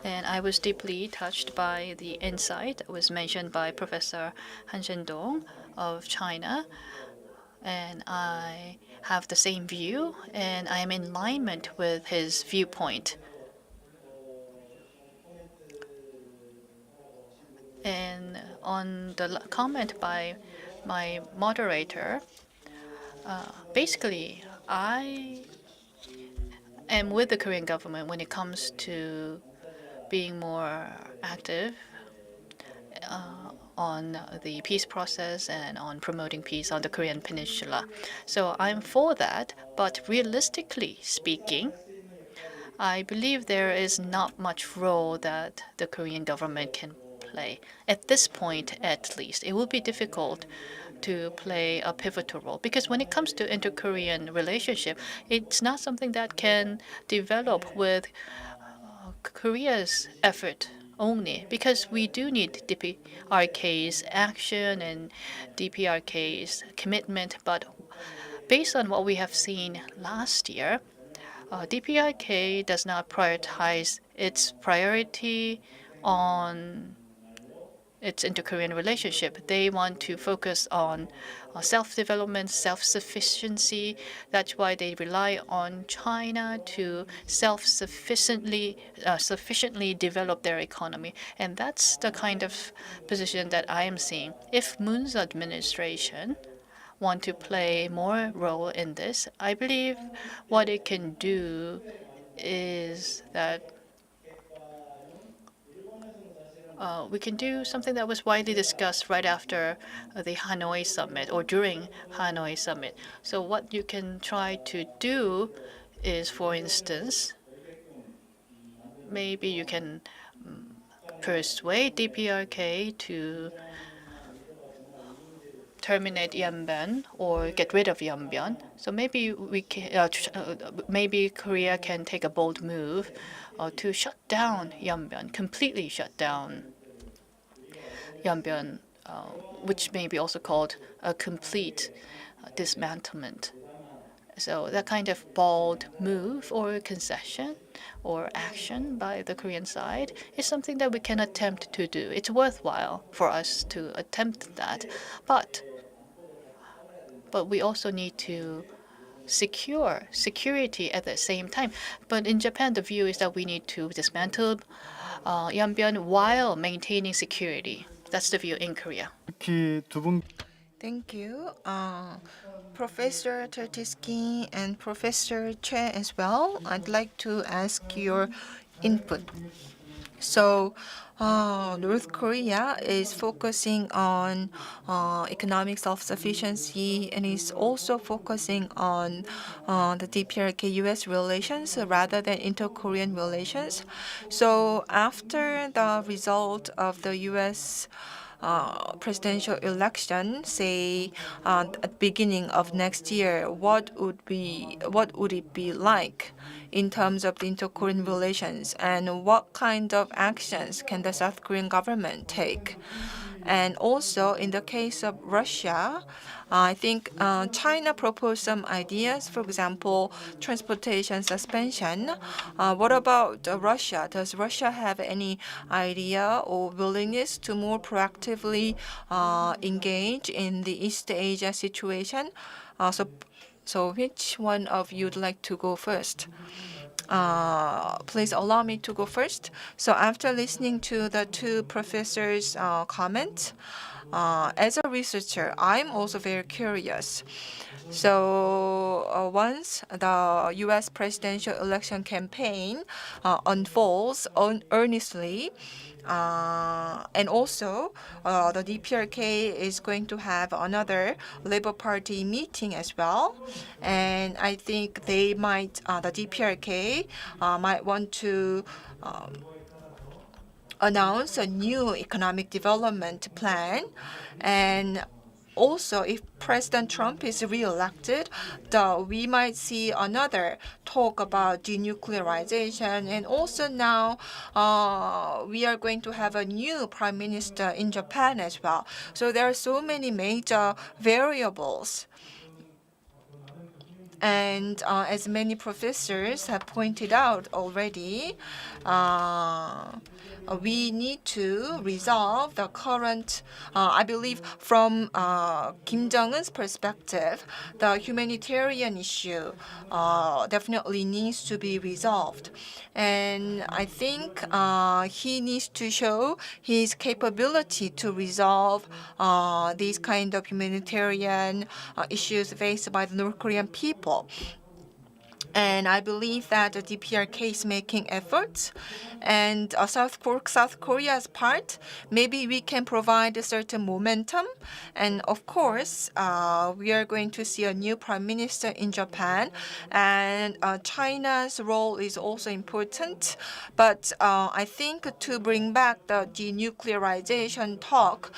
And I was deeply touched by the insight that was mentioned by Professor Han Zhendong of China. And I have the same view, and I am in alignment with his viewpoint. And on the comment by my moderator, basically, I am with the Korean government when it comes to being more active on the peace process and on promoting peace on the Korean Peninsula. So I'm for that, but realistically speaking, I believe there is not much role that the Korean government can play. At this point, at least, it will be difficult to play a pivotal role because when it comes to inter-Korean relationship, it's not something that can develop with Korea's effort only because we do need DPRK's action and DPRK's commitment. But based on what we have seen last year, DPRK does not prioritize its priority on its inter-Korean relationship. They want to focus on self-development, self-sufficiency. That's why they rely on China to sufficiently develop their economy. And that's the kind of position that I am seeing. If Moon's administration want to play more role in this, I believe what it can do is that we can do something that was widely discussed right after the Hanoi summit or during Hanoi summit. So what you can try to do is, for instance, maybe you can persuade DPRK to terminate Yanbian or get rid of Yanbian. So maybe Korea can take a bold move to shut down Yanbian, completely shut down Yanbian, which may be also called a complete dismantlement. So that kind of bold move or concession or action by the Korean side is something that we can attempt to do. It's worthwhile for us to attempt that, but we also need to secure security at the same time. But in Japan, the view is that we need to dismantle Yanbian while maintaining security. That's the view in Korea. 특히 두 분 Thank you, Professor Tertisky and Professor Che as well. I'd like to ask your input. So, North Korea is focusing on economic self-sufficiency and is also focusing on the DPRK-US relations rather than inter-Korean relations. So, after the result of the US presidential election, say at the beginning of next year, what would it be like in terms of the inter-Korean relations, and what kind of actions can the South Korean government take? And also, in the case of Russia, I think China proposed some ideas, for example, transportation suspension. What about Russia? Does Russia have any idea or willingness to more proactively engage in the East Asia situation? So which one of you would like to go first? Please allow me to go first. So after listening to the two professors' comments, as a researcher, I'm also very curious. So once the U.S. presidential election campaign unfolds earnestly, and also the DPRK is going to have another Labour Party meeting as well, and I think they might, the DPRK might want to announce a new economic development plan. And also, if President Trump is re-elected, we might see another talk about denuclearization. And also now, we are going to have a new prime minister in Japan as well. So there are so many major variables. And as many professors have pointed out already, we need to resolve the current, I believe from Kim Jong-un's perspective, the humanitarian issue definitely needs to be resolved. And I think he needs to show his capability to resolve these kind of humanitarian issues faced by the North Korean people. And I believe that the DPRK is making efforts, and South Korea's part, maybe we can provide a certain momentum. And of course, we are going to see a new prime minister in Japan, and China's role is also important. But I think to bring back the denuclearization talk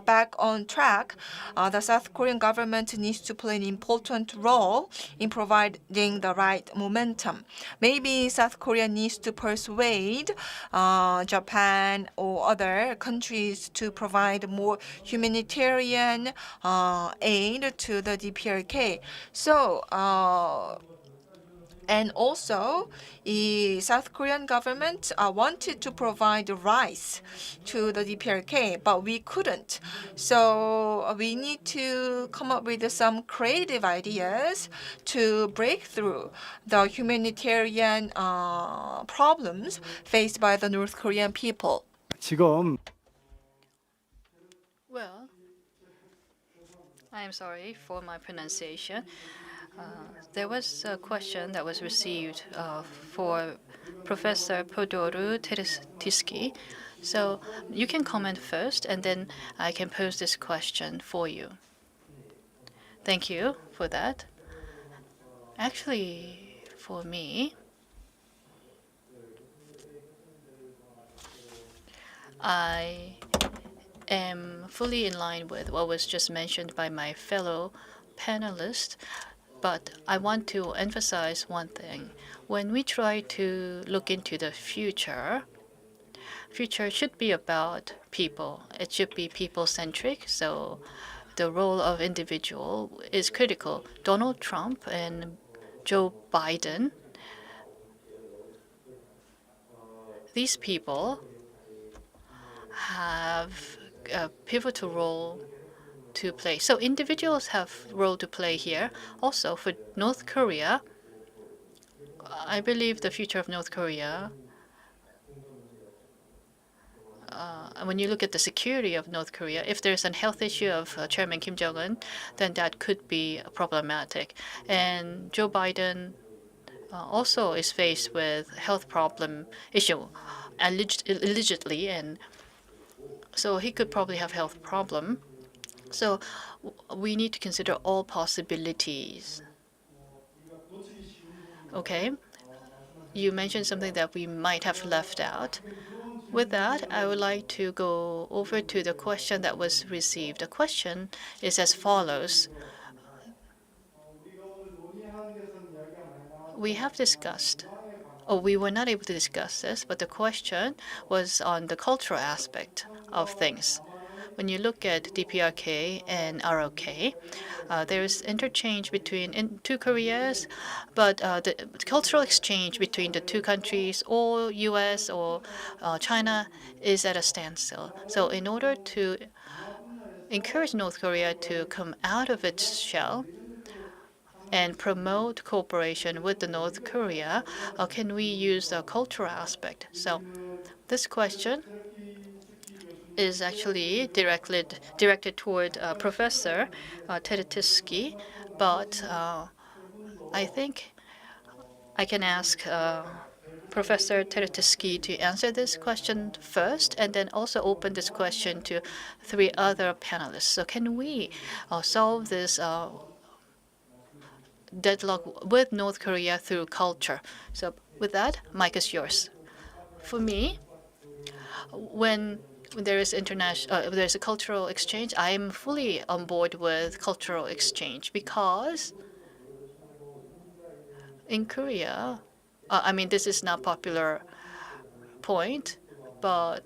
back on track, the South Korean government needs to play an important role in providing the right momentum. Maybe South Korea needs to persuade Japan or other countries to provide more humanitarian aid to the DPRK. So, and also, the South Korean government wanted to provide rice to the DPRK, but we couldn't. So we need to come up with some creative ideas to break through the humanitarian problems faced by the North Korean people. 지금 Well, I am sorry for my pronunciation. There was a question that was received for Professor Podoru Teretiski. So you can comment first, and then I can pose this question for you. Thank you for that. Actually, for me, I am fully in line with what was just mentioned by my fellow panelists. But I want to emphasize one thing. When we try to look into the future should be about people. It should be people-centric. So the role of individual is critical. Donald Trump and Joe Biden, these people have a pivotal role to play. So individuals have a role to play here. Also, for North Korea, I believe the future of North Korea, when you look at the security of North Korea, if there's a health issue of Chairman Kim Jong-un, then that could be problematic. And Joe Biden also is faced with health problem issue allegedly, and so he could probably have health problem. So we need to consider all possibilities. Okay, you mentioned something that we might have left out. With that, I would like to go over to the question that was received. The question is as follows. We have discussed, or we were not able to discuss this, but the question was on the cultural aspect of things. When you look at DPRK and ROK, there is interchange between two Koreas, but the cultural exchange between the two countries, or U.S. or China, is at a standstill. So in order to encourage North Korea to come out of its shell and promote cooperation with the North Korea, can we use the cultural aspect? So this question is actually directed toward Professor Teretiski, but I think I can ask Professor Teretiski to answer this question first, and then also open this question to 3 other panelists. So can we solve this deadlock with North Korea through culture? So with that, mic is yours. For me, When there's a cultural exchange, I am fully on board with cultural exchange because in Korea, I mean, this is not popular point, but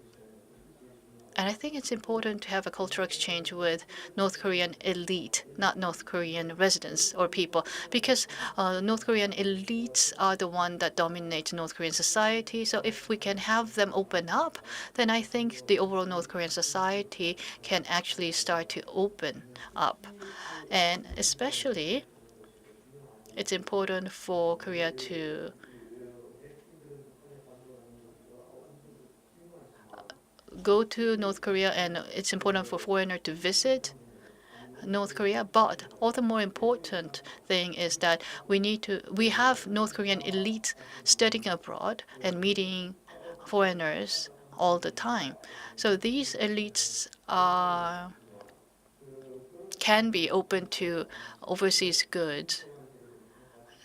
and I think it's important to have a cultural exchange with North Korean elite, not North Korean residents or people, because North Korean elites are the one that dominate North Korean society. So if we can have them open up, then I think the overall North Korean society can actually start to open up. And especially, it's important for Korea to go to North Korea, and it's important for foreigner to visit North Korea. But all the more important thing is that we have North Korean elite studying abroad and meeting foreigners all the time. So these elites can be open to overseas goods.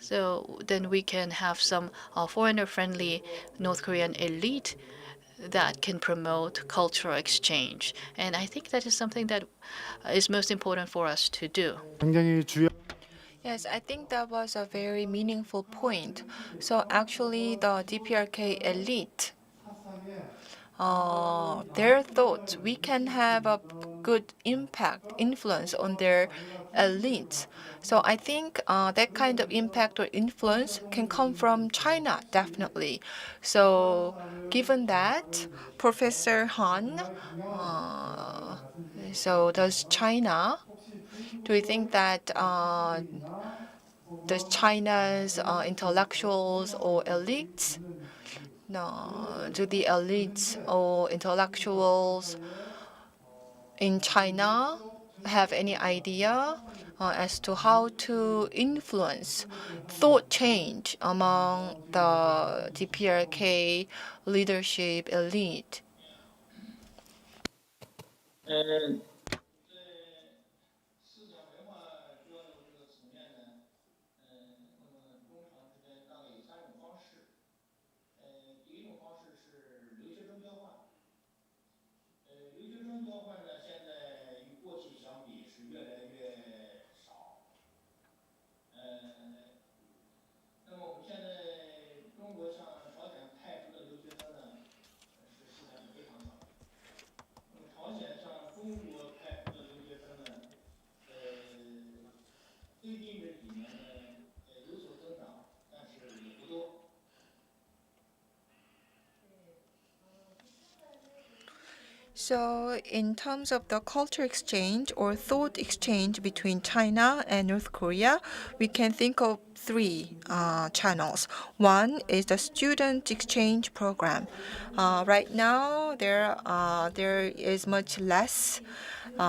So then we can have some foreigner-friendly North Korean elite that can promote cultural exchange. And I think that is something that is most important for us to do. 굉장히 주요 Yes, I think that was a very meaningful point. So actually, the DPRK elite, their thoughts, we can have a good impact, influence on their elites. So I think that kind of impact or influence can come from China, definitely. So given that, Professor Han, so does China, do you think that does China's intellectuals or elites, no, do the elites or intellectuals in China have any idea as to how to influence thought change among the DPRK leadership elite? 呃，最近这几年呢，有所增长，但是也不多。So, in terms of the culture exchange or thought exchange between China and North Korea, we can think of three channels. One is the student exchange program. Right now, there is much less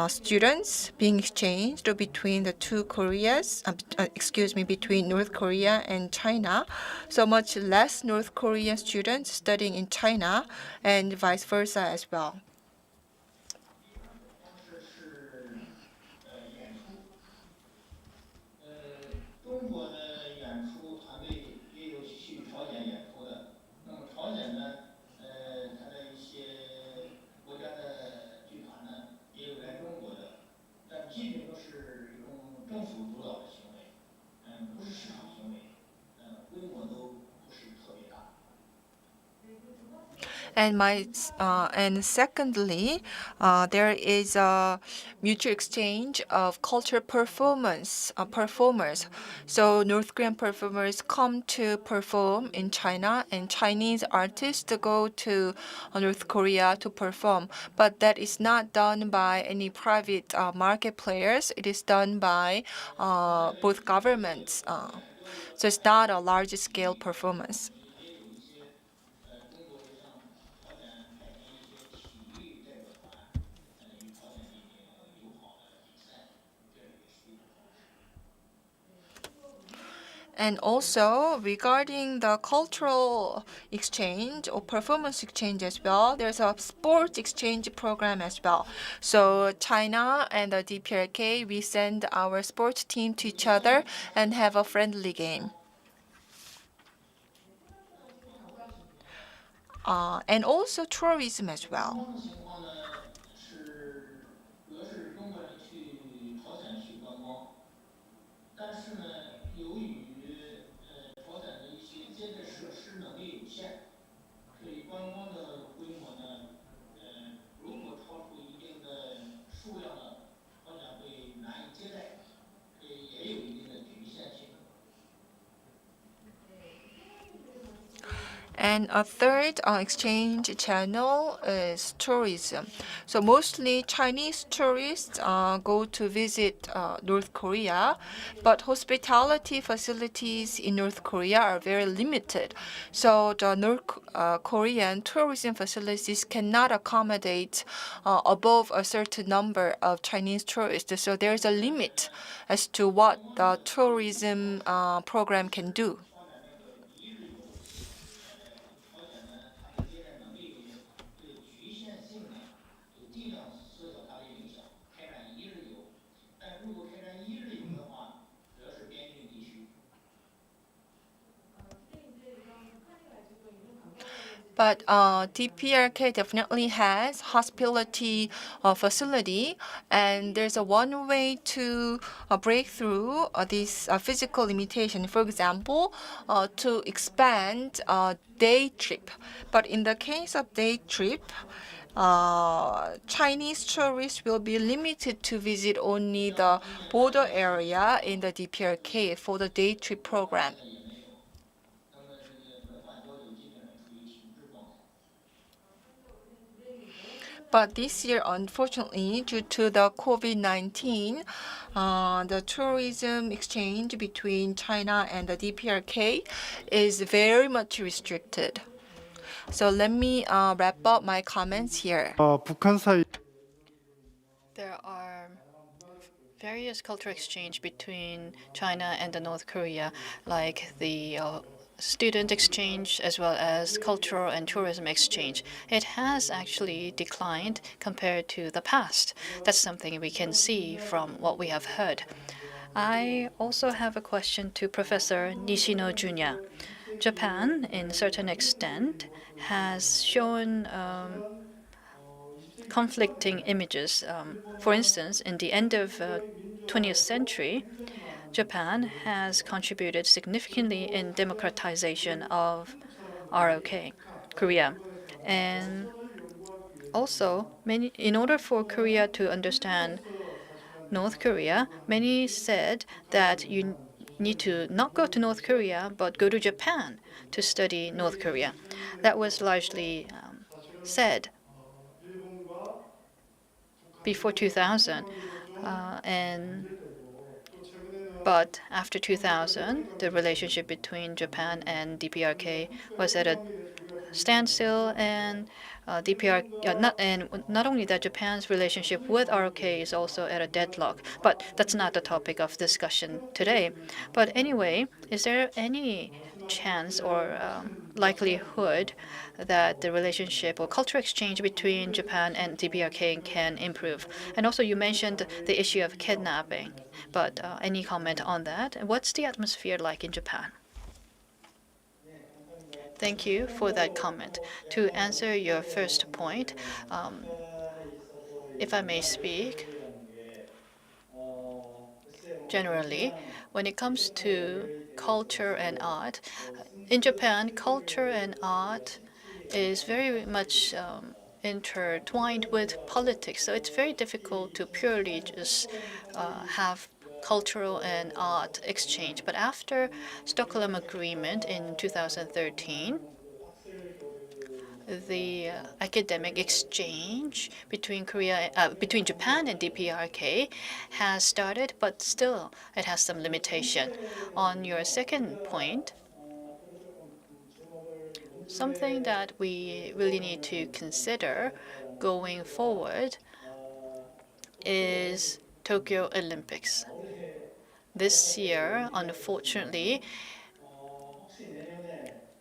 students being exchanged between the two Koreas, between North Korea and China. So much less North Korean students studying in China and vice versa as well. 中国的演出团队也有去朝鲜演出的，那么朝鲜呢，它的一些国家的剧团呢，也有来中国的，但基本都是一种政府主导的行为，不是市场行为。规模都不是特别大。And secondly, there is a mutual exchange of cultural performers. So North Korean performers come to perform in China, and Chinese artists go to North Korea to perform. But that is not done by any private market players. It is done by both governments. So it's not a large-scale performance. 也有一些中国的像朝鲜派遣一些体育代表团，与朝鲜进行友好的比赛，这也是一种方式。 And also, regarding the cultural exchange or performance exchange as well, there's a sports exchange program as well. So China and the DPRK, we send our sports team to each other and have a friendly game. and also tourism as well. 官方的情况呢是，主要是中国人去朝鲜去观光，但是呢，由于朝鲜的一些接待设施能力有限，所以观光的规模呢，如果超出一定的数量呢，朝鲜会难以接待，所以也有一定的局限性。 And a third exchange channel is tourism. So mostly Chinese tourists go to visit North Korea, but hospitality facilities in North Korea are very limited. So the North Korean tourism facilities cannot accommodate above a certain number of Chinese tourists. So there's a limit as to what the tourism program can do. 朝鲜呢，它的接待能力的局限性呢，就尽量缩小它的影响，开展一日游。但如果开展一日游的话，主要是边境地区。 But DPRK definitely has hospitality facility, and there's a one way to break through this physical limitation. For example, to expand day trip. But in the case of day trip, Chinese tourists will be limited to visit only the border area in the DPRK for the day trip program. 也没有，那么这个文化交流基本上处于停滞状态。 But this year, unfortunately, due to the COVID-19, the tourism exchange between China and the DPRK is very much restricted. So let me wrap up my comments here. 북한 사이 There are various cultural exchange between China and the North Korea, like the student exchange as well as cultural and tourism exchange. It has actually declined compared to the past. That's something we can see from what we have heard. I also have a question to Professor Nishino Jr. Japan, in certain extent, has shown conflicting images. For instance, in the end of 20th century, Japan has contributed significantly in democratization of ROK, Korea. And also, in order for Korea to understand North Korea, many said that you need to not go to North Korea, but go to Japan to study North Korea. That was largely said before 2000. But after 2000, the relationship between Japan and DPRK was at a standstill, and not only that, Japan's relationship with ROK is also at a deadlock. But that's not the topic of discussion today. But anyway, is there any chance or likelihood that the relationship or cultural exchange between Japan and DPRK can improve? And also, you mentioned the issue of kidnapping. But any comment on that? What's the atmosphere like in Japan? Thank you for that comment. To answer your first point, if I may speak, generally, when it comes to culture and art, in Japan, culture and art is very much intertwined with politics. So it's very difficult to purely just have cultural and art exchange. But after Stockholm Agreement in 2013, the academic exchange between Japan and DPRK has started, but still it has some limitation. On your second point, something that we really need to consider going forward is Tokyo Olympics. This year, unfortunately,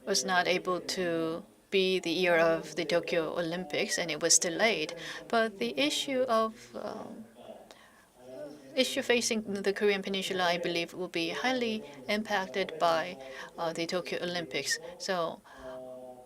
was not able to be the year of the Tokyo Olympics, and it was delayed. But the issue facing the Korean Peninsula, I believe, will be highly impacted by the Tokyo Olympics. So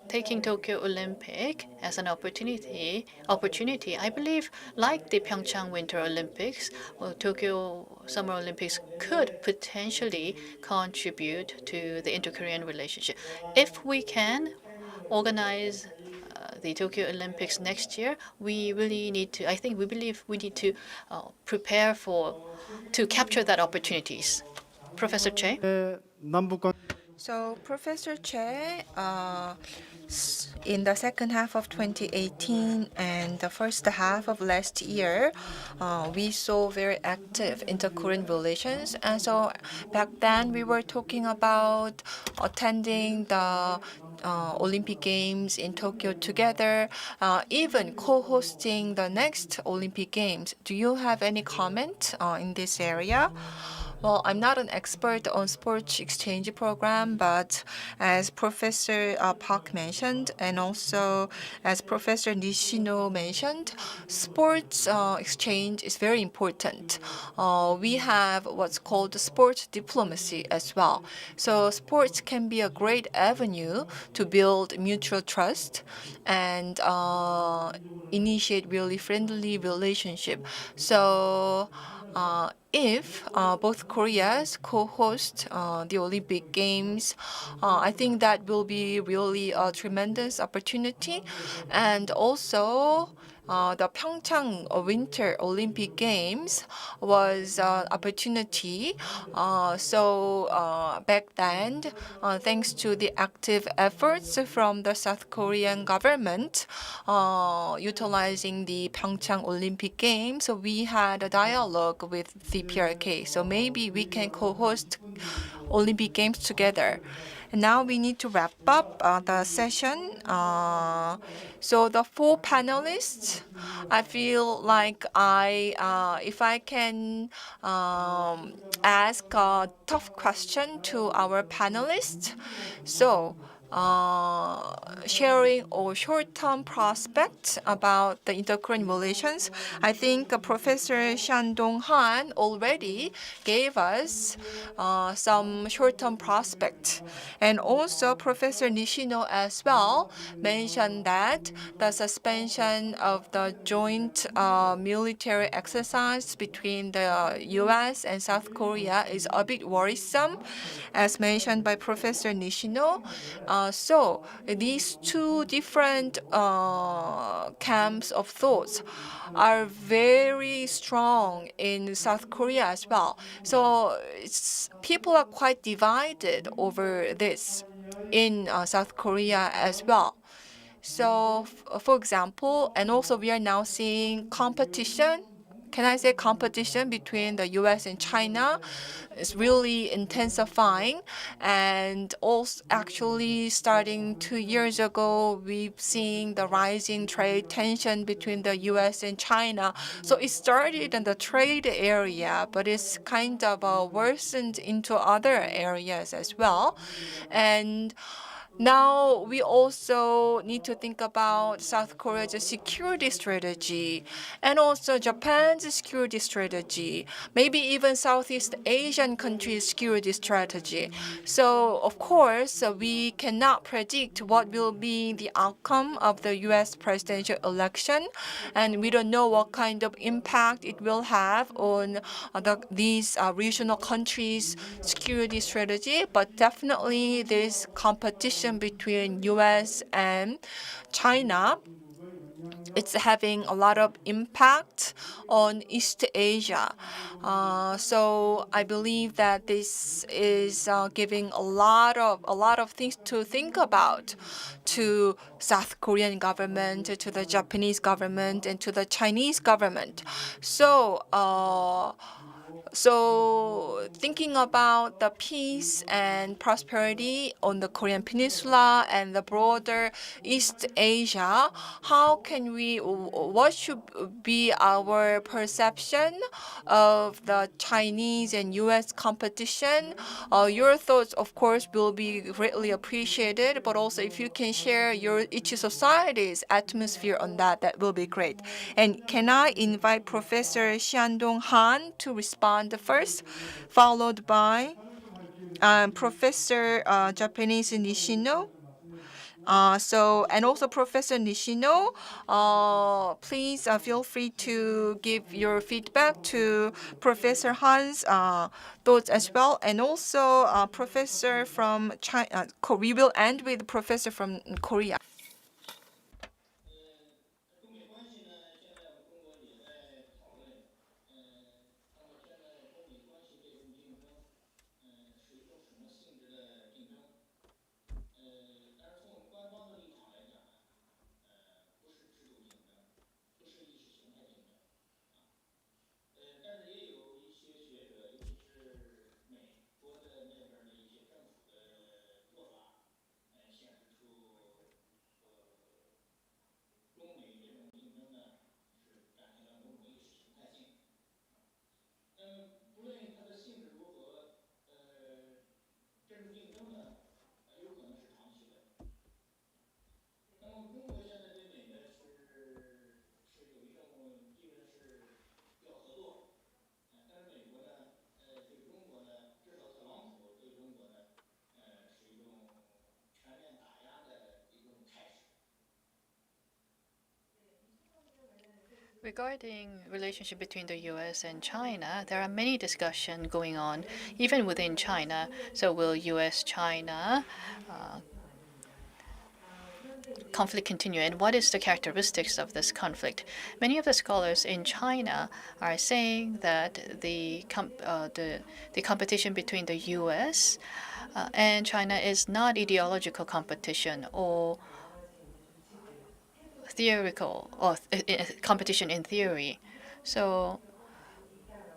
taking Tokyo Olympic as an opportunity, I believe, like the Pyeongchang Winter Olympics, Tokyo Summer Olympics could potentially contribute to the inter-Korean relationship. If we can organize the Tokyo Olympics next year, we really need to. We believe we need to prepare to capture that opportunities. Professor Che. 남북 So, Professor Che, in the second half of 2018 and the first half of last year, we saw very active inter-Korean relations. And so back then we were talking about attending the Olympic Games in Tokyo together, even co-hosting the next Olympic Games. Do you have any comment in this area? Well, I'm not an expert on sports exchange program, but as Professor Park mentioned, and also as Professor Nishino mentioned, sports exchange is very important. We have what's called sports diplomacy as well. So sports can be a great avenue to build mutual trust and initiate really friendly relationship. So if both Koreas co-host the Olympic Games, I think that will be really a tremendous opportunity. And also, the Pyeongchang Winter Olympic Games was an opportunity. Back then, thanks to the active efforts from the South Korean government, utilizing the Pyeongchang Olympic Games, so we had a dialogue with the PRK. So maybe we can co-host Olympic Games together. And now we need to wrap up the session. So the four panelists, I feel like if I can ask a tough question to our panelists. So sharing a short-term prospect about the inter-Korean relations. I think Professor Shandong Han already gave us some short-term prospect. And also Professor Nishino as well mentioned that the suspension of the joint military exercise between the U.S. and South Korea is a bit worrisome, as mentioned by Professor Nishino. So these two different camps of thoughts are very strong in South Korea as well. So people are quite divided over this in South Korea as well. So, for example, and also we are now seeing competition. Can I say competition between the U.S. and China is really intensifying, and also actually starting 2 years ago, we've seen the rising trade tension between the U.S. and China. So it started in the trade area, but it's kind of worsened into other areas as well, and now we also need to think about South Korea's security strategy and also Japan's security strategy, maybe even Southeast Asian countries' security strategy. So, of course, we cannot predict what will be the outcome of the U.S. presidential election, and we don't know what kind of impact it will have on these regional countries' security strategy, but definitely there is competition between U.S. and China. It's having a lot of impact on East Asia. So I believe that this is giving a lot of things to think about to South Korean government, to the Japanese government, and to the Chinese government. So thinking about the peace and prosperity on the Korean Peninsula and the broader East Asia, what should be our perception of the Chinese and U.S. competition? Your thoughts, of course, will be greatly appreciated, but also if you can share each society's atmosphere on that, that will be great. And can I invite Professor Xiandong Han to respond first, followed by Professor Japanese Nishino, And also Professor Nishino, please feel free to give your feedback to Professor Han's thoughts as well. And also Professor from China, we will end with Professor from Korea. Regarding relationship between the U.S. and China, there are many discussions going on, even within China. So will U.S.-China conflict continue, and what is the characteristics of this conflict? Many of the scholars in China are saying that the competition between the U.S. And China is not ideological competition or theoretical or competition in theory. So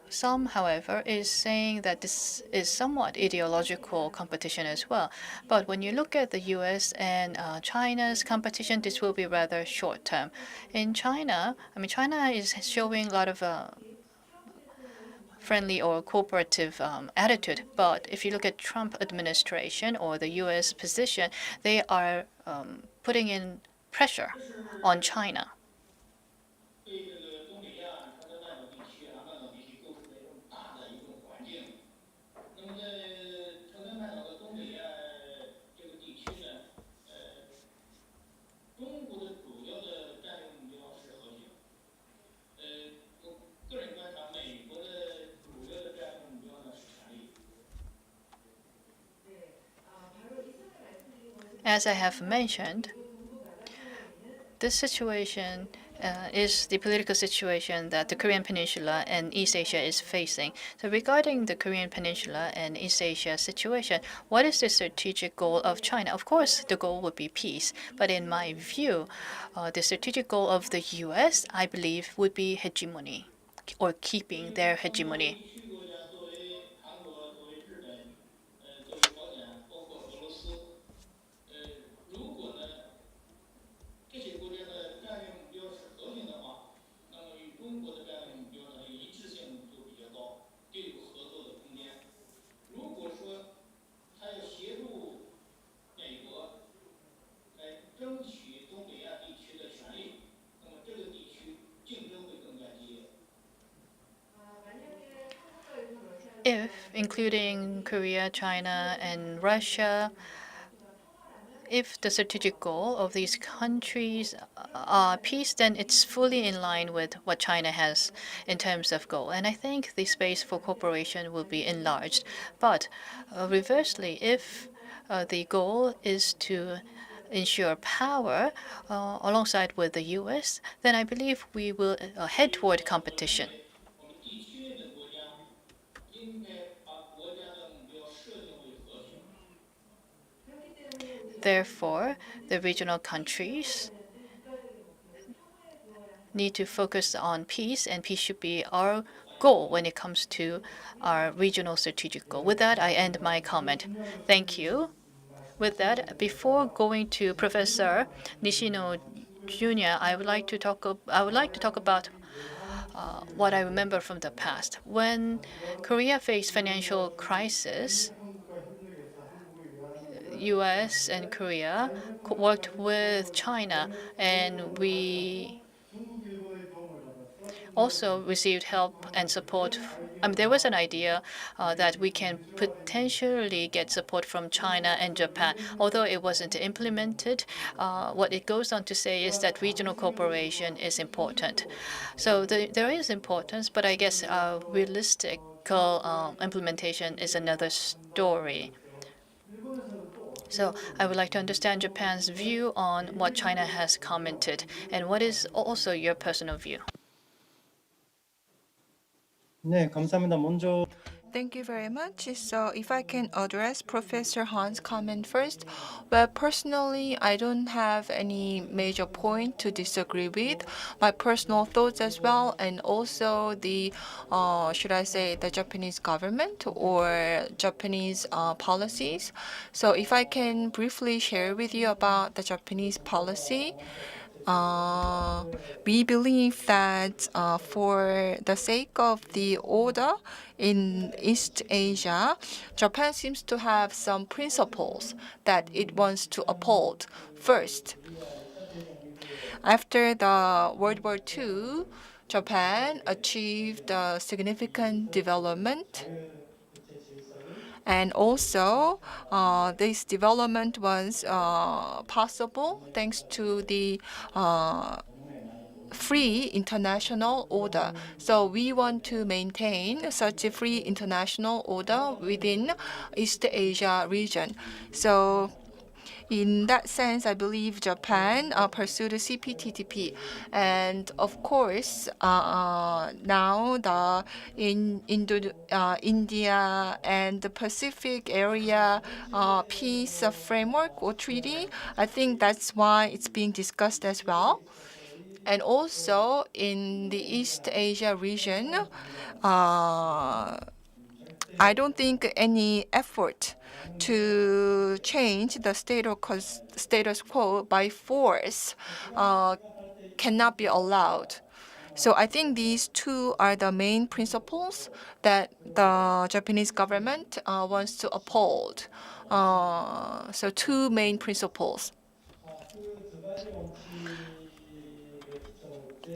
some, however, is saying that this is somewhat ideological competition as well. But when you look at the U.S. and China's competition, this will be rather short term. In China, China is showing a lot of friendly or cooperative attitude. But if you look at Trump administration or the U.S. position, they are putting in pressure on China. As I have mentioned, this situation is the political situation that the Korean Peninsula and East Asia is facing. So regarding the Korean Peninsula and East Asia situation, what is the strategic goal of China? Of course, the goal would be peace. But in my view, the strategic goal of the U.S., I believe, would be hegemony or keeping their hegemony. If, including Korea, China, and Russia, if the strategic goal of these countries are peace, then it's fully in line with what China has in terms of goal. And I think the space for cooperation will be enlarged. But reversely, if the goal is to ensure power alongside with the U.S., then I believe we will head toward competition. Therefore, the regional countries need to focus on peace, and peace should be our goal when it comes to our regional strategic goal. With that, I end my comment. Thank you. With that, before going to Professor Nishino Jr., I would like to talk about what I remember from the past. When Korea faced financial crisis, U.S. and Korea worked with China, and we also received help and support. There was an idea that we can potentially get support from China and Japan. Although it wasn't implemented, what it goes on to say is that regional cooperation is important. So there is importance, but I guess realistic implementation is another story. So I would like to understand Japan's view on what China has commented, and what is also your personal view. 네, 감사합니다. 먼저 Thank you very much. So, if I can address Professor Han's comment first, well, personally, I don't have any major point to disagree with. My personal thoughts as well, and also the, should I say, the Japanese government or Japanese policies. So, if I can briefly share with you about the Japanese policy. We believe that for the sake of the order in East Asia, Japan seems to have some principles that it wants to uphold. First, after the World War II, Japan achieved significant development. And also, this development was possible thanks to the free international order. So we want to maintain such a free international order within East Asia region. So in that sense, I believe Japan pursued the CPTPP, and of course, now India and the Pacific area peace framework or treaty. I think that's why it's being discussed as well. And also in the East Asia region, I don't think any effort to change the status quo by force cannot be allowed. So I think these two are the main principles that the Japanese government wants to uphold. So two main principles.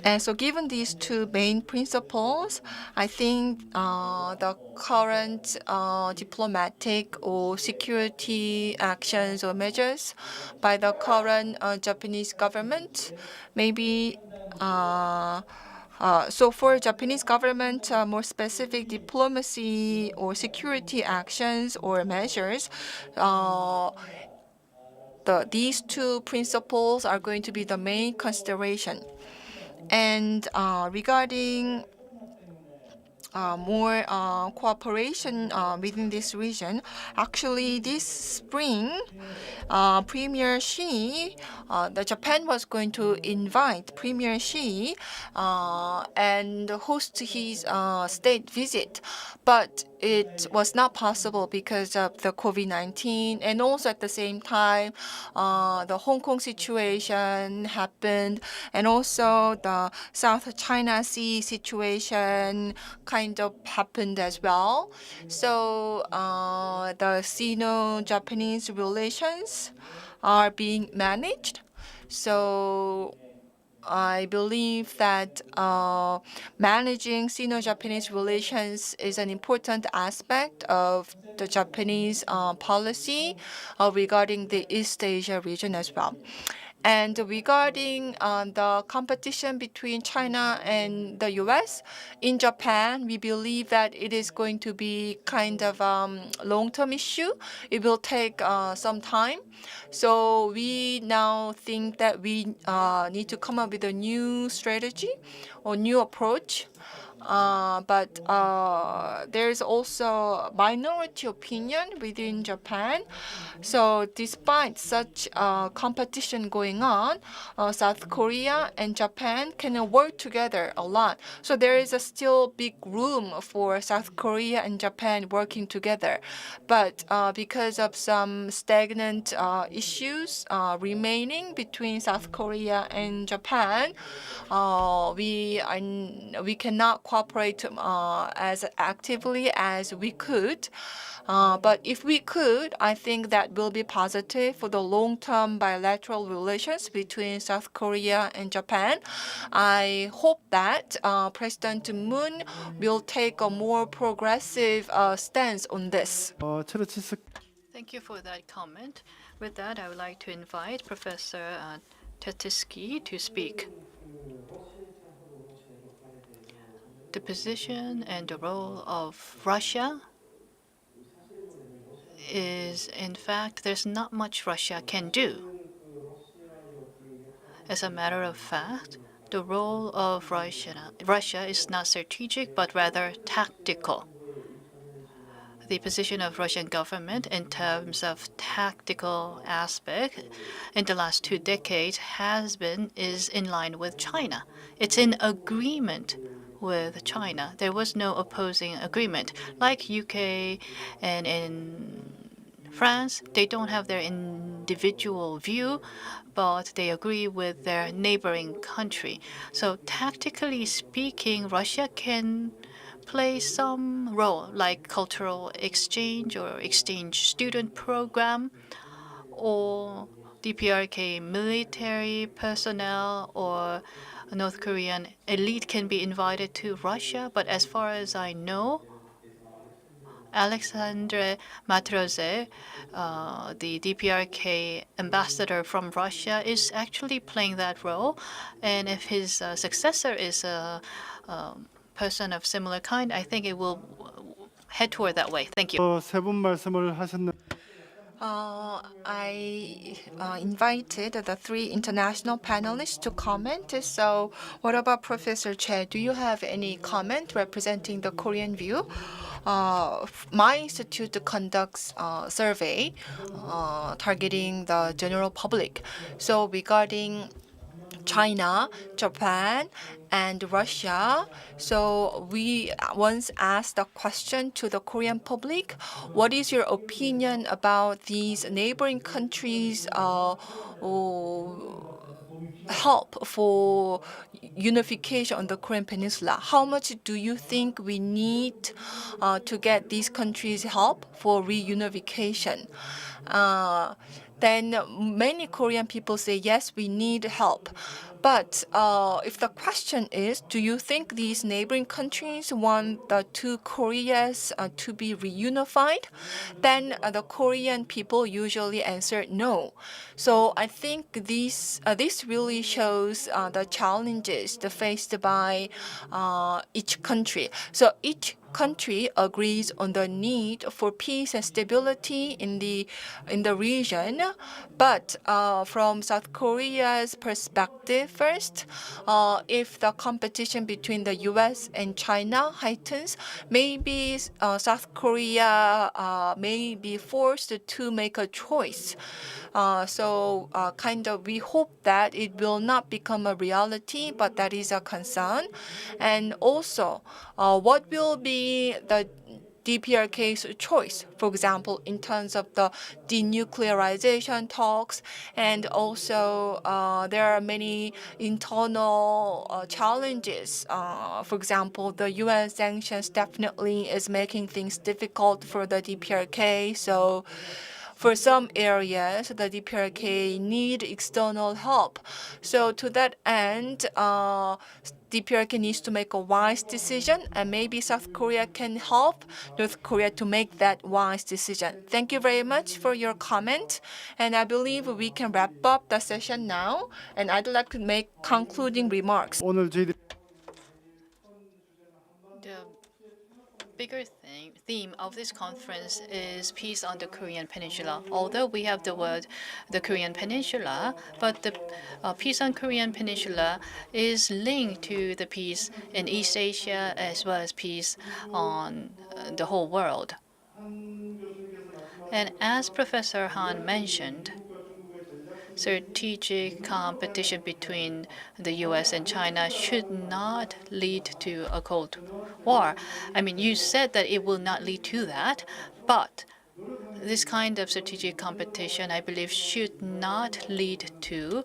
And so given these two main principles, I think the current diplomatic or security actions or measures by the current Japanese government, maybe so for Japanese government, more specific diplomacy or security actions or measures, these two principles are going to be the main consideration. And regarding more cooperation within this region, actually this spring, Premier Shi, the Japan was going to invite Premier Shi and host his state visit, but it was not possible because of the COVID-19, and also at the same time, the Hong Kong situation happened, and also the South China Sea situation kind of happened as well. So the Sino-Japanese relations are being managed. So I believe that managing Sino-Japanese relations is an important aspect of the Japanese policy regarding the East Asia region as well. And regarding the competition between China and the US, in Japan, we believe that it is going to be kind of long-term issue. It will take some time. So we now think that we need to come up with a new strategy or new approach. But there's also minority opinion within Japan. So despite such competition going on, South Korea and Japan can work together a lot. So there is a still big room for South Korea and Japan working together. But because of some stagnant issues remaining between South Korea and Japan, we cannot cooperate as actively as we could. But if we could, I think that will be positive for the long-term bilateral relations between South Korea and Japan. I hope that President Moon will take a more progressive stance on this. 체르치스 Thank you for that comment. With that, I would like to invite Professor Tetiski to speak. The position and the role of Russia is, in fact, there's not much Russia can do. As a matter of fact, the role of Russia is not strategic, but rather tactical. The position of Russian government in terms of tactical aspect in the last 2 decades is in line with China. It's in agreement with China. There was no opposing agreement. Like UK and in France, they don't have their individual view, but they agree with their neighboring country. So tactically speaking, Russia can play some role, like cultural exchange or exchange student program, or DPRK military personnel or North Korean elite can be invited to Russia. But as far as I know, Alexandre Matroze, the DPRK ambassador from Russia, is actually playing that role. And if his successor is a person of similar kind, I think it will head toward that way. Thank you. 세분 말씀을 하셨는데 I invited the 3 international panelists to comment. So, what about Professor Che? Do you have any comment representing the Korean view? My institute conducts a survey targeting the general public. So, regarding China, Japan, and Russia. So we once asked a question to the Korean public: what is your opinion about these neighboring countries' help for unification on the Korean Peninsula? How much do you think we need to get these countries' help for reunification? Then many Korean people say, yes, we need help. But if the question is, do you think these neighboring countries want the 2 Koreas to be reunified? Then the Korean people usually answer no. So I think this really shows the challenges faced by each country. So each country agrees on the need for peace and stability in the region, but from South Korea's perspective, first, if the competition between the U.S. and China heightens, maybe South Korea may be forced to make a choice. So we hope that it will not become a reality, but that is a concern. And also, what will be the DPRK's choice, for example, in terms of the denuclearization talks, and also there are many internal challenges. For example, the UN sanctions definitely is making things difficult for the DPRK. So for some areas, the DPRK need external help. So to that end, DPRK needs to make a wise decision, and maybe South Korea can help North Korea to make that wise decision. Thank you very much for your comment, and I believe we can wrap up the session now, and I'd like to make concluding remarks. 오늘 저희들이 The bigger theme of this conference is peace on the Korean Peninsula. Although we have the word the Korean Peninsula, but the peace on Korean Peninsula is linked to the peace in East Asia as well as peace on the whole world. And as Professor Han mentioned, strategic competition between the U.S. and China should not lead to a Cold War. I mean, you said that it will not lead to that, but this kind of strategic competition, I believe, should not lead to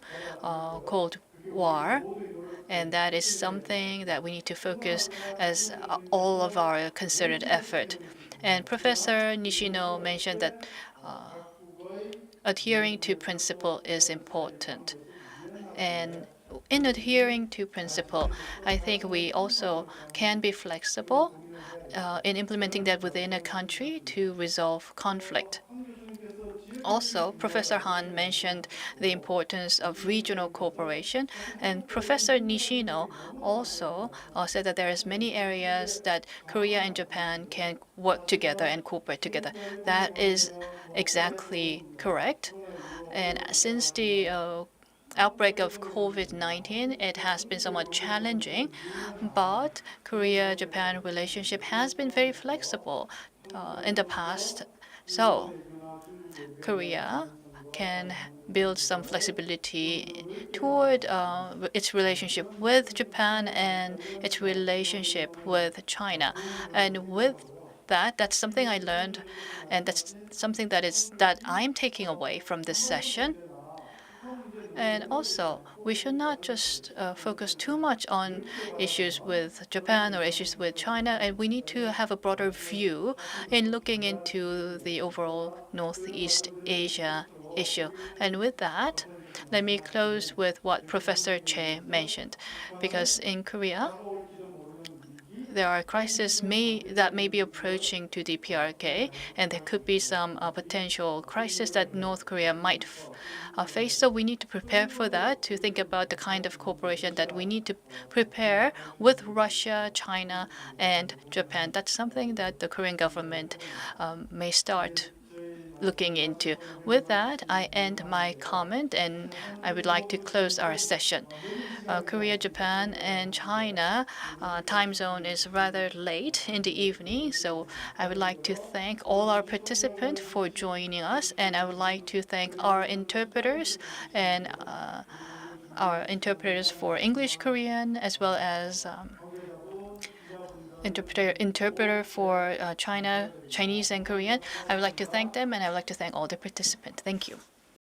Cold war. And that is something that we need to focus as all of our concerted effort. And Professor Nishino mentioned that adhering to principle is important. And in adhering to principle, I think we also can be flexible in implementing that within a country to resolve conflict. Also, Professor Han mentioned the importance of regional cooperation, and Professor Nishino also said that there is many areas that Korea and Japan can work together and cooperate together. That is exactly correct. And since the outbreak of COVID-19, it has been somewhat challenging, but Korea-Japan relationship has been very flexible in the past. So Korea can build some flexibility toward its relationship with Japan and its relationship with China. And with that, that's something I learned, and that's something that I'm taking away from this session. And also, we should not just focus too much on issues with Japan or issues with China, and we need to have a broader view in looking into the overall Northeast Asia issue. And with that, let me close with what Professor Che mentioned, because in Korea, there are crises that may be approaching to the PRK, and there could be some potential crisis that North Korea might face. So we need to prepare for that, to think about the kind of cooperation that we need to prepare with Russia, China, and Japan. That's something that the Korean government may start looking into. With that, I end my comment, and I would like to close our session. Korea, Japan, and China time zone is rather late in the evening, so I would like to thank all our participants for joining us, and I would like to thank our interpreters and our interpreters for English, Korean, as well as interpreter for Chinese and Korean. I would like to thank them, and I would like to thank all the participants. Thank you.